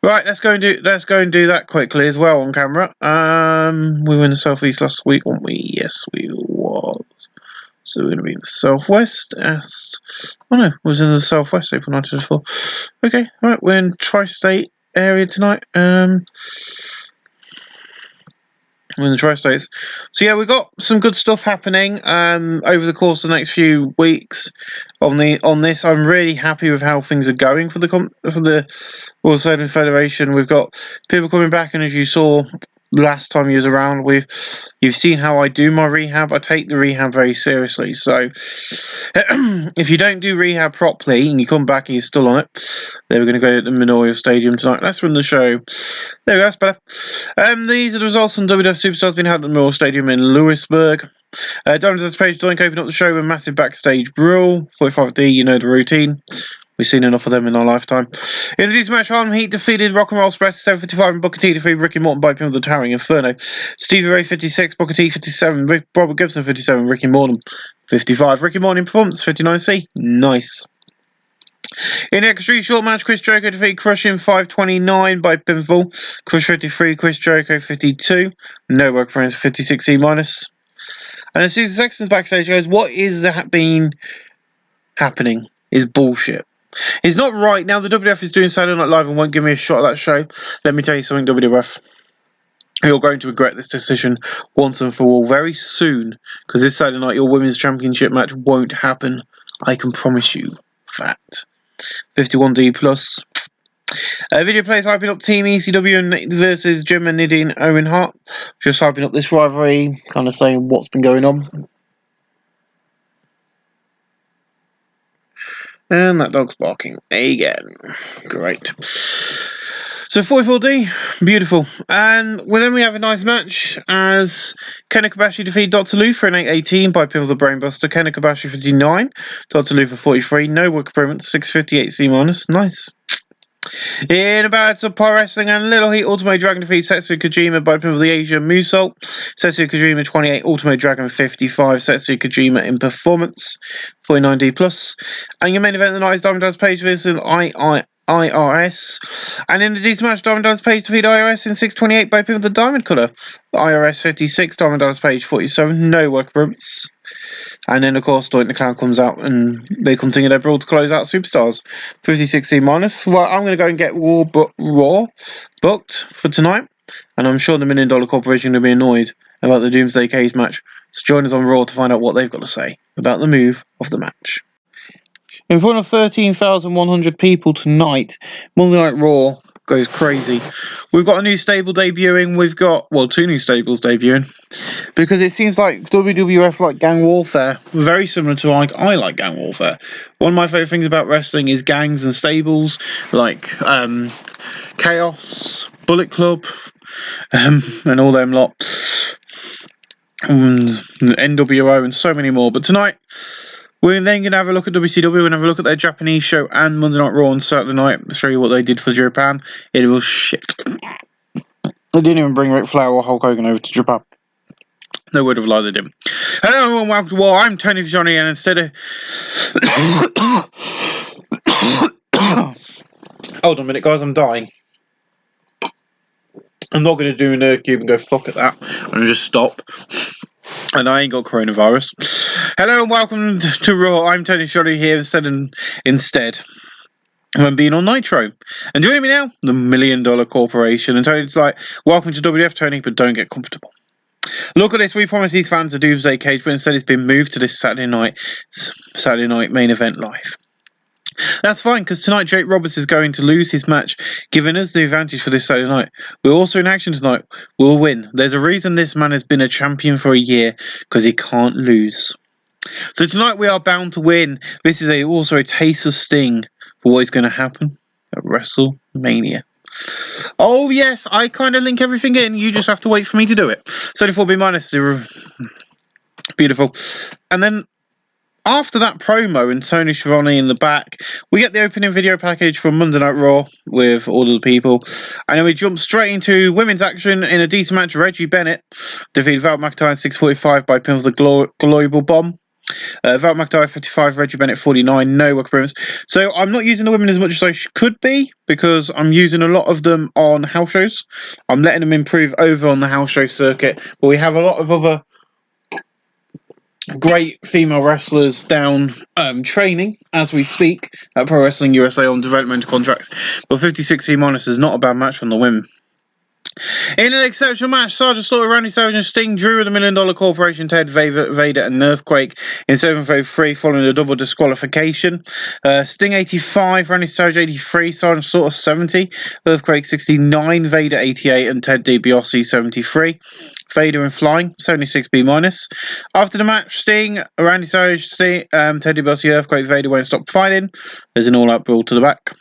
Right, let's go and do that quickly as well on camera. We were in the southeast last week, weren't we? Yes, we was. So we're going to be in the southwest. Was in the southwest April 1994. Okay, right, we're in tri-state area tonight. We're in the tri-states. So yeah, we've got some good stuff happening over the course of the next few weeks on this. I'm really happy with how things are going for the World Wrestling Federation. We've got people coming back, and as you saw last time you was around, you've seen how I do my rehab. I take the rehab very seriously. So if you don't do rehab properly and you come back and you're still on it, then we're going to go to the Memorial Stadium tonight. Let's run the show. There we go, that's better. These are the results on WWF Superstars being held at the Memorial Stadium in Lewisburg. Diamond Page Doink opened up the show with a massive backstage brawl. 45D, you know the routine. We've seen enough of them in our lifetime. In the match, Harlem Heat defeated Rock and Roll Express 755 and Booker T defeated Ricky Morton by pin of the Towering Inferno. Stevie Ray 56, Booker T 57, Robert Gibson 57, Ricky Morton 55. Ricky Morton performance 59C. Nice. In the Extreme Short match, Chris Jericho defeated Crush in 529 by pinfall. Crush 53, Chris Jericho 52. No work for 56C minus. And then Susan Sexton's backstage goes, what is that been happening? Is bullshit. It's not right. Now the WWF is doing Saturday Night Live and won't give me a shot at that show. Let me tell you something, WWF. You're going to regret this decision once and for all very soon, because this Saturday night your Women's Championship match won't happen. I can promise you that. 51D plus. Video players hyping up Team ECW versus Jim and Nadine Owen Hart. Just hyping up this rivalry, kind of saying what's been going on. And that dog's barking again. Great. So 44D, beautiful. And then we have a nice match as Kenna Kobashi defeated Dr. Luther in 818 by pin of the Brainbuster. Kenna Kobashi 59, Dr. Luther 43, no work improvement, 658 C minus. Nice. In a battle of Pro Wrestling and Little Heat, Ultimo Dragon defeats Setsu Kojima by pin of the Asia Moonsault. Setsu Kojima 28, Ultimo Dragon 55, Setsu Kojima in performance 49D plus. And your main event of the night is Diamond Dallas Page versus IRS. And in the decent match, Diamond Dallas Page defeated IRS in 628 by pin of the Diamond Colour. IRS 56, Diamond Dallas Page 47, no work improvements. And then, of course, Doink the Clown comes out and they continue their brawl to close out Superstars. 56C minus. Well, I'm going to go and get Raw booked for tonight. And I'm sure the $1 Million Corporation will be annoyed about the Doomsday Cage match. So join us on Raw to find out what they've got to say about the move of the match. In front of 13,100 people tonight, Monday Night Raw goes crazy. We've got a new stable debuting. We've got, two new stables debuting. Because it seems like WWF like gang warfare. Very similar to I like gang warfare. One of my favourite things about wrestling is gangs and stables. Like Chaos, Bullet Club, and all them lots. And NWO and so many more. But tonight, we're then going to have a look at WCW. We're going to have a look at their Japanese show and Monday Night Raw on Saturday night. Show you what they did for Japan. It was shit. They didn't even bring Ric Flair or Hulk Hogan over to Japan. No word of a lie they didn't. Hello everyone, welcome to War. I'm Tony Johnny, and instead of... Hold on a minute, guys, I'm dying. I'm not going to do a nerd cube and go fuck at that. I'm going to just stop. And I ain't got coronavirus. Hello and welcome to Raw. I'm Tony Shoddy here instead. when being on Nitro. And joining me now, the $1 Million Corporation. And Tony's like, welcome to WWF, Tony, but don't get comfortable. Look at this, we promised these fans a Doomsday Cage, but instead it's been moved to this Saturday night main event live. That's fine, because tonight Jake Roberts is going to lose his match, giving us the advantage for this Saturday night. We're also in action tonight. We'll win. There's a reason this man has been a champion for a year, because he can't lose. So tonight we are bound to win. This is also a taste of Sting for what is going to happen at WrestleMania. Oh yes, I kind of link everything in. You just have to wait for me to do it. 74B-0. Beautiful. And then after that promo and Tony Schiavone in the back, we get the opening video package from Monday Night Raw with all of the people. And then we jump straight into women's action in a decent match. Reggie Bennett defeated Val McIntyre in 6:45 by pin of the Global Bomb. Val McIntyre 55, Reggie Bennett 49, no work appearance. So I'm not using the women as much as I could be, because I'm using a lot of them on house shows. I'm letting them improve over on the house show circuit, but we have a lot of other great female wrestlers down training as we speak at Pro Wrestling USA on developmental contracts. But 56C- is not a bad match from the women. In an exceptional match, Sergeant Slaughter, Randy Savage and Sting drew with the $1 Million Corporation, Ted Vader and Earthquake in 7:03 following a double disqualification. Sting 85, Randy Savage 83, Sergeant Slaughter 70, Earthquake 69, Vader 88 and Ted DiBiase 73. Vader and Flying 76B-. After the match, Sting, Randy Savage, Ted DiBiase, Earthquake, Vader won't stop fighting. There's an all-out brawl to the back.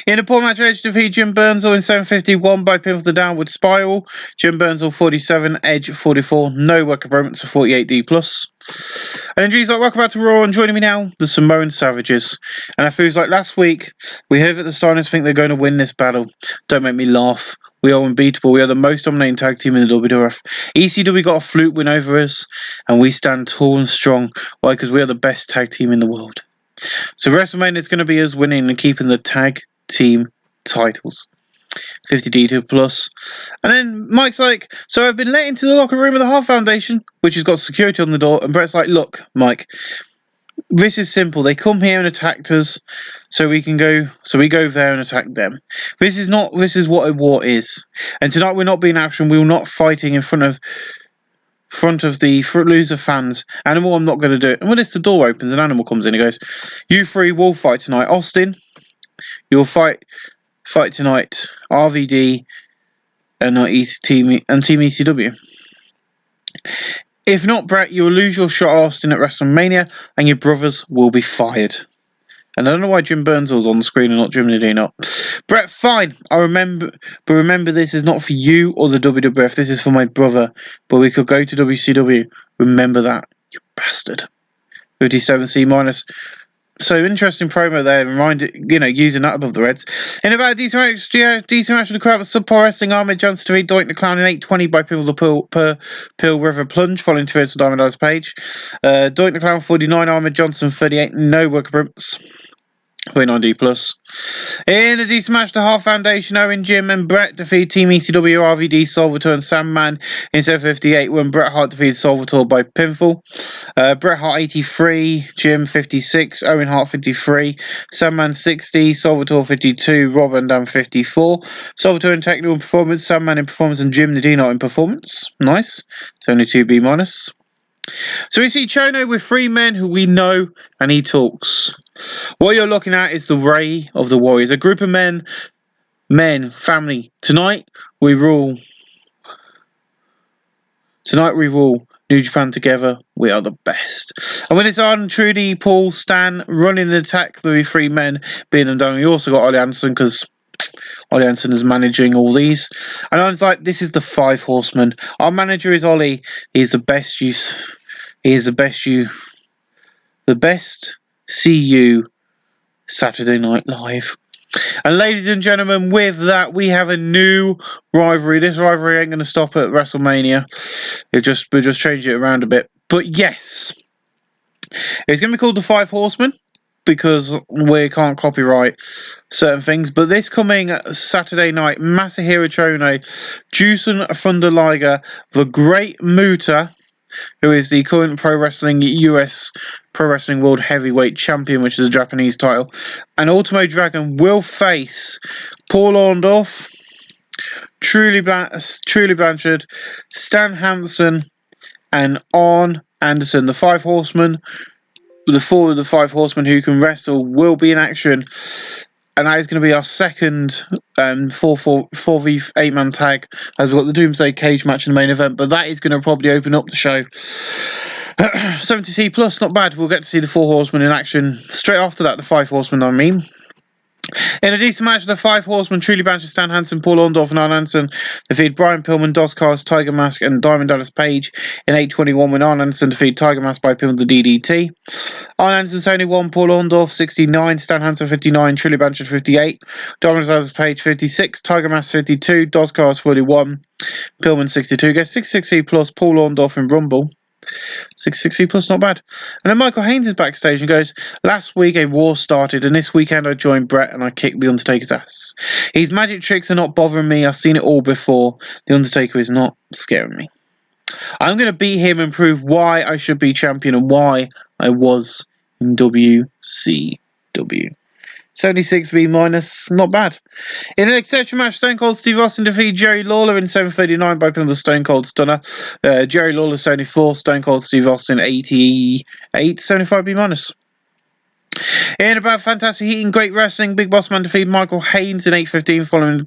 In a poor match, Edge defeated Jim Bernzel in 7:51 by pin of the downward spiral. Jim Bernzel 47, Edge 44, no work opponents for 48D+. And G's like, welcome back to Raw, and joining me now, the Samoan Savages. And I feels like last week, we heard that the Steiners think they're going to win this battle. Don't make me laugh. We are unbeatable. We are the most dominating tag team in the WWF. ECW got a fluke win over us, and we stand tall and strong. Why? Because we are the best tag team in the world. So WrestleMania is going to be us winning and keeping the tag team titles. 50D2+. And then Mike's like, so I've been let into the locker room of the Hart Foundation, which has got security on the door. And Brett's like, look, Mike, this is simple. They come here and attacked us, so we go there and attack them. This is what a war is. And tonight we're not being action. We will not fighting in front of the loser fans. Animal, I'm not going to do it. And when the door opens, an Animal comes in and goes, you three will fight tonight. Austin, you'll fight tonight. RVD and Team ECW. If not, Brett, you will lose your shot, Austin, at WrestleMania, and your brothers will be fired. And I don't know why Jim Bernzel's on the screen and not Jim Nadine. Brett, fine. But remember, this is not for you or the WWF. This is for my brother. But we could go to WCW. Remember that, you bastard. 57C-. So interesting promo there. Using that above the Reds. In about a decent match with the crowd with subpar wrestling. Ahmed Johnson defeated Doink the Clown in 8:20 by pin of the Pearl River Plunge, following to Diamond Eyes Page. Doink the Clown 49, Ahmed Johnson 38, no work appearance. 49D+. In a decent match, the Hart Foundation, Owen, Jim and Brett defeat Team ECW, RVD, Salvatore and Sandman in 7:58 when Bret Hart defeated Salvatore by pinfall. Bret Hart 83, Jim 56, Owen Hart 53, Sandman 60, Salvatore 52, Rob Van Dam 54. Salvatore in technical performance, Sandman in performance and Jim Nadine in performance. Nice. It's only 2B-. So we see Chono with three men who we know, and he talks. What you're looking at is the Ray of the Warriors, a group of men, family. Tonight we rule. New Japan together, we are the best. And when it's Arden, Trudy, Paul, Stan running the attack, the three men being them down. We also got Ollie Anderson, because Ollie Anderson is managing all these. And I was like, this is the Five Horsemen. Our manager is Ollie. He's the best use. He is the best. See you Saturday Night Live. And ladies and gentlemen, with that, we have a new rivalry. This rivalry ain't going to stop at WrestleMania. We'll just change it around a bit. But yes, it's going to be called the Five Horsemen, because we can't copyright certain things. But this coming Saturday night, Masahiro Chono, Juice and Thunder Liger, the Great Muta, who is the current US Pro Wrestling World Heavyweight Champion, which is a Japanese title. And Ultimo Dragon will face Paul Orndorff, Truly Blanchard, Stan Hansen, and Arn Anderson. The Five Horsemen, the four of the Five Horsemen who can wrestle, will be in action. And that is going to be our second 4v8 man tag, as we've got the Doomsday Cage match in the main event. But that is going to probably open up the show. 70C plus, not bad. We'll get to see the Four Horsemen in action straight after that. The Five Horsemen, I mean. In a decent match, the Five Horsemen, Truly Blanchard, Stan Hansen, Paul Orndorff, and Arn Anderson defeat Brian Pillman, Dos Cars, Tiger Mask, and Diamond Dallas Page in 8:21 when Arn Anderson defeated Tiger Mask by pin with the DDT. Arn Anderson 71, Paul Orndorff 69, Stan Hansen 59, Truly Blanchard 58, Diamond Dallas Page 56, Tiger Mask 52, Dos Cars 41, Pillman 62. Gets 66C plus, Paul Orndorff in Rumble. 66C plus, not bad. And then Michael Haynes is backstage and goes, last week a war started and this weekend I joined Brett and I kicked The Undertaker's ass. His magic tricks are not bothering me. I've seen it all before. The Undertaker is not scaring me. I'm going to beat him and prove why I should be champion and why I was in WCW. 76B minus, not bad. In an exception match, Stone Cold Steve Austin defeated Jerry Lawler in 7:39 by pin of the Stone Cold Stunner. Jerry Lawler 74, Stone Cold Steve Austin 88, 75B minus. In about Fantastic Heat and Great Wrestling, Big Boss Man defeated Michael Haynes in 8:15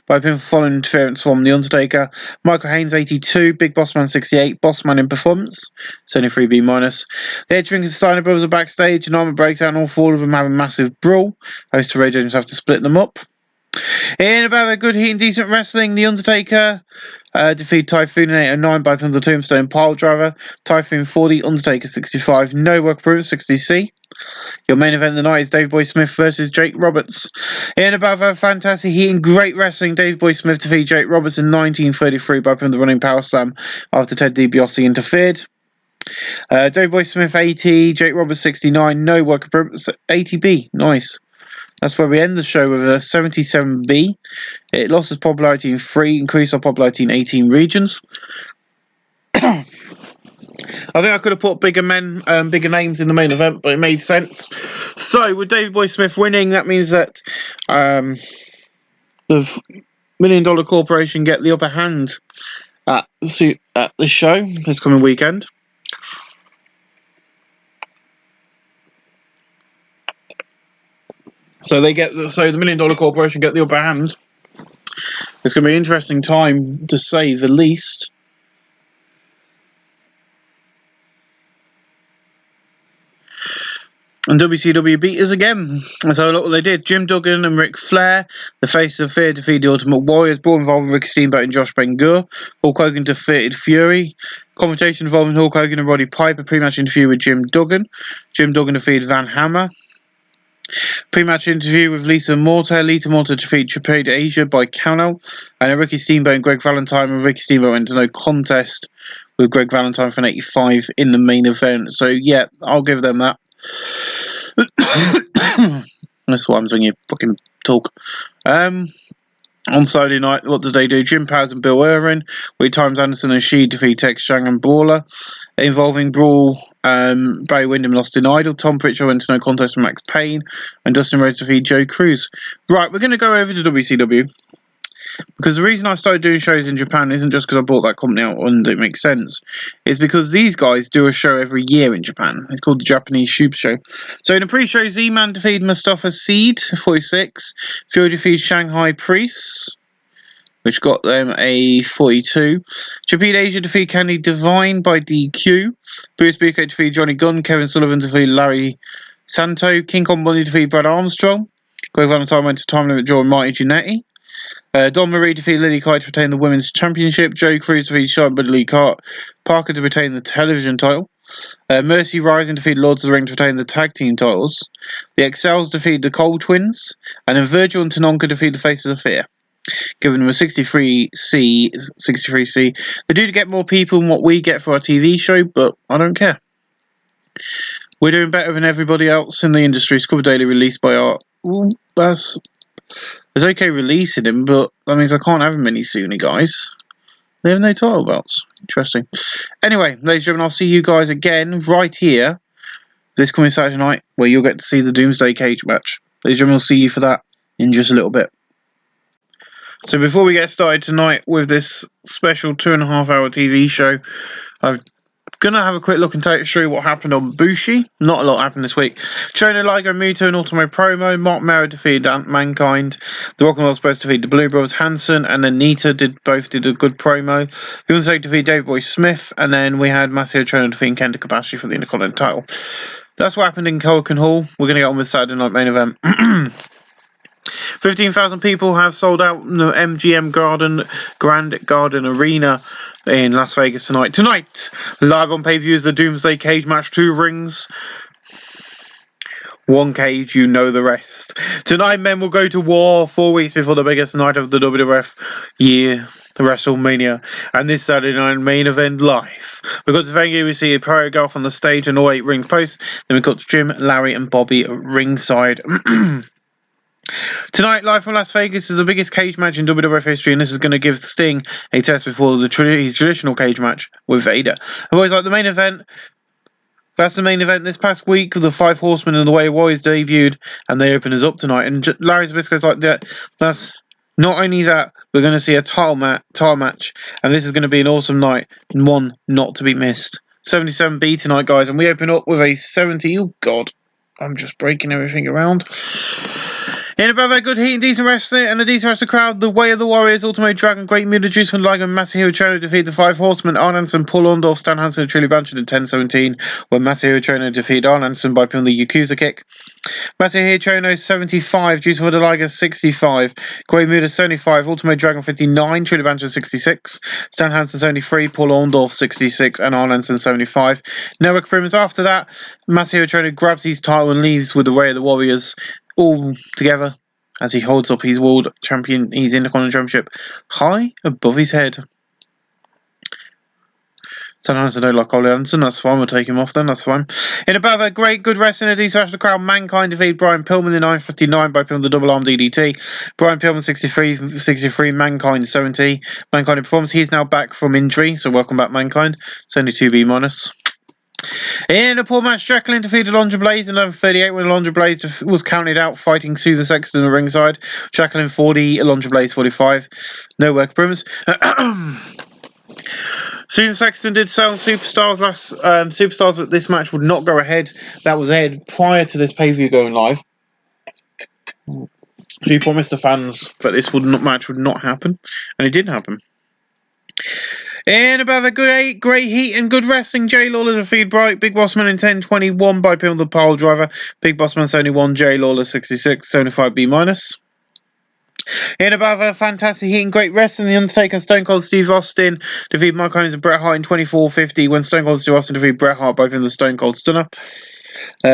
by pin following interference from The Undertaker. Michael Haynes 82, Big Boss Man 68, Boss Man in performance, 73B minus. The Edge and Steiner brothers are backstage, and Armor breaks out and all four of them have a massive brawl. Host of Ray Jones have to split them up. In about a good heat and decent wrestling, The Undertaker defeated Typhoon in 8:09 by pin of the Tombstone Pile Driver. Typhoon 40, Undertaker 65, no work approved 60C. Your main event of the night is Dave Boy Smith versus Jake Roberts. In about a fantastic heat and great wrestling, Dave Boy Smith defeated Jake Roberts in 1933 by pin of the running power slam after Ted DiBiase interfered. Dave Boy Smith 80, Jake Roberts 69, no work approved 80B, nice. That's where we end the show with a 77B. It lost its popularity in 3, increased our popularity in 18 regions. I think I could have put bigger names in the main event, but it made sense. So, with Davey Boy Smith winning, that means that the $1 Million Corporation get the upper hand at the show this coming weekend. So the $1 Million Corporation get the upper hand. It's going to be an interesting time, to say the least. And WCW beat us again. So look what they did. Jim Duggan and Ric Flair, the Faces of Fear, defeated the Ultimate Warriors. Brawl involving Ricky Steamboat and Josh Ben-Gur. Hulk Hogan defeated Fury. Confrontation involving Hulk Hogan and Roddy Piper. Pre-match interview with Jim Duggan. Jim Duggan defeated Van Hammer. Pre-match interview with Lisa Morta. Lita Morta defeated Trapade Asia by countout. And then Ricky Steamboat and Greg Valentine. And Ricky Steamboat went to no contest with Greg Valentine for an 85 in the main event. So yeah, I'll give them that. That's what happens when you fucking talk. On Saturday night, what did they do? Jim Powers and Bill Irwin, with Times Anderson and She defeat Tex Chang and Brawler. Involving Brawl, Barry Windham lost in Idol. Tom Pritchard went to no contest with Max Payne. And Dustin Rhodes defeated Joe Cruz. Right, we're going to go over to WCW. Because the reason I started doing shows in Japan isn't just because I bought that company out and it makes sense. It's because these guys do a show every year in Japan. It's called the Japanese Super Show. So in the pre-show, Z-Man defeated Mustafa Seed, 46. Fury defeated Shanghai Priests, which got them a 42. Trapede Asia defeated Candy Divine by DQ. Bruce Beefcake defeated Johnny Gunn. Kevin Sullivan defeated Larry Santo. King Kong Bundy defeated Brad Armstrong. Greg Valentine went to Time Limit Draw and Marty Jannetty. Don Marie defeated Lily Kite to retain the Women's Championship. Joe Cruz defeated Charlotte Budley Parker to retain the television title. Mercy Rising defeated Lords of the Ring to retain the tag team titles. The Excels defeated the Cole Twins. And then Virgil and Tanonka defeated the Faces of Fear, giving them a 63C. They do get more people than what we get for our TV show, but I don't care. We're doing better than everybody else in the industry. Scrubber Daily released by our... It's okay releasing him, but that means I can't have him any sooner, guys. They have no title belts. Interesting. Anyway, ladies and gentlemen, I'll see you guys again right here this coming Saturday night, where you'll get to see the Doomsday Cage match. Ladies and gentlemen, I'll see you for that in just a little bit. So before we get started tonight with this special 2.5 hour TV show, I'm going to have a quick look and take you through what happened on Bushi. Not a lot happened this week. Chono, Ligo, Muto and Ultimo promo. Mark Mero defeated Mankind. The Rock and Roll Express defeated the Blue Brothers. Hansen and Anita both did a good promo. The Undertaker defeated Davey Boy Smith. And then we had Masahiro Chono defeating Kenta Kobashi for the Intercontinental title. That's what happened in Korakuen Hall. We're going to get on with Saturday night main event. 15,000 people have sold out in the MGM Grand Garden Arena in Las Vegas tonight. Tonight, live on pay-per-view is the Doomsday Cage match. 2 rings. 1 cage, you know the rest. Tonight, men will go to war 4 weeks before the biggest night of the WWF year, the WrestleMania. And this Saturday night, main event live. We got to venue, we see a Pro Golf on the stage and all 8 ring posts. Then we got to Jim, Larry and Bobby at ringside. Tonight, live from Las Vegas, is the biggest cage match in WWF history, and this is going to give Sting a test before his traditional cage match with Vader. I've always liked the main event. That's the main event this past week. The 5 Horsemen and the Way of Warriors debuted, and they open us up tonight. And Larry Zbyszko's like that. That's not only that, we're going to see a title match, and this is going to be an awesome night, and one not to be missed. 77B tonight, guys, and we open up with a 70. Oh God, I'm just breaking everything around. In above a good heat and decent wrestling and a decent wrestling crowd, the Way of the Warriors, Ultimate Dragon, Great Muta, Juice from Ligo, and Masahiro Chono defeat the 5 Horsemen, Arn Anderson, Paul Orndorff, Stan Hansen, and Truly Blanchard in 10-17, when Masahiro Chono defeated Arn Anderson by putting the Yakuza kick. Masahiro Chono 75, Juice from Ligo 65, Great Muta 75, Ultimate Dragon 59, Truly Blanchard 66, Stan Hansen 73, Paul Orndorff 66, and Arn Anderson 75. No improvements after that. Masahiro Chono grabs his title and leaves with the Way of the Warriors all together as he holds up his world champion, his Intercontinental Championship, high above his head. Sometimes I don't like Ollie Anderson, that's fine, we'll take him off then, that's fine. In about a great good wrestling, a decent wrestling crowd, Mankind defeated Brian Pillman in 9:59 by putting the double arm DDT. Brian Pillman 63, Mankind 70. Mankind in performance, he's now back from injury, so welcome back Mankind. It's only 2B-. In a poor match, Jacqueline defeated Alundra Blaze in 11:38 when Alundra Blaze was counted out fighting Susan Sexton at the ringside. Jacqueline 40, Alundra Blaze 45. No work improvements. Susan Sexton did sell Superstars Superstars, but this match would not go ahead. That was aired prior to this pay-per-view going live. She promised the fans that this match would not happen, and it didn't happen. In about a great heat and good wrestling, Jay Lawler defeated Big Boss Man in 10:21 by pin on the pile driver. Big Boss Man 71, Jay Lawler 66, 75B-. In about a fantastic heat and great wrestling, The Undertaker and Stone Cold Steve Austin defeated Mike Holmes and Bret Hart in 24:50 when Stone Cold Steve Austin defeated Bret Hart by pin the Stone Cold Stunner.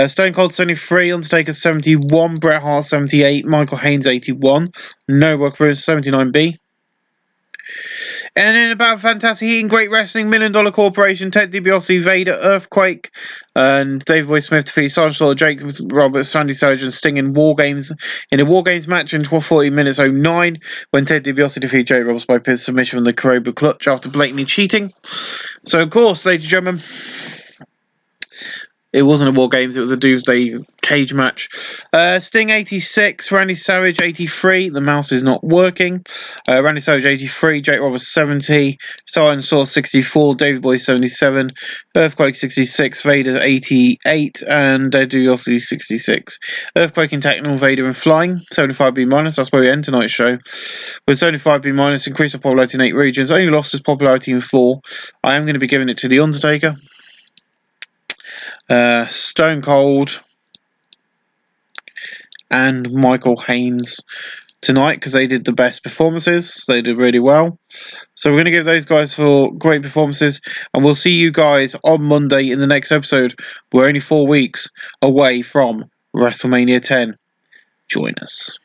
Stone Cold 73, Undertaker 71, Bret Hart 78, Michael Haynes 81. No work for 79B. And in about fantastic heat and great wrestling, $1 Million Corporation, Ted DiBiase, Vader, Earthquake, and David Boy Smith defeated Sergeant Slaughter, Jake Roberts, Sandy Savage, and Sting in a War Games match in 40 minutes 09 when Ted DiBiase defeated Jake Roberts by pin submission from the Cobra Clutch after blatantly cheating. So, of course, ladies and gentlemen, it wasn't a War Games, it was a Doomsday Cage match. Sting 86, Randy Savage 83, the mouse is not working. Randy Savage 83, Jake Roberts 70, Silent Source 64, David Boy 77, Earthquake 66, Vader 88, and DiBiase 66. Earthquake in Technical, Vader in Flying, 75B-. That's where we end tonight's show. With 75B-, increase of popularity in 8 regions, only lost its popularity in 4. I am going to be giving it to The Undertaker, Stone Cold, and Michael Haynes tonight because they did the best performances. They did really well. So we're going to give those guys for great performances, and we'll see you guys on Monday in the next episode. We're only 4 weeks away from WrestleMania 10. Join us.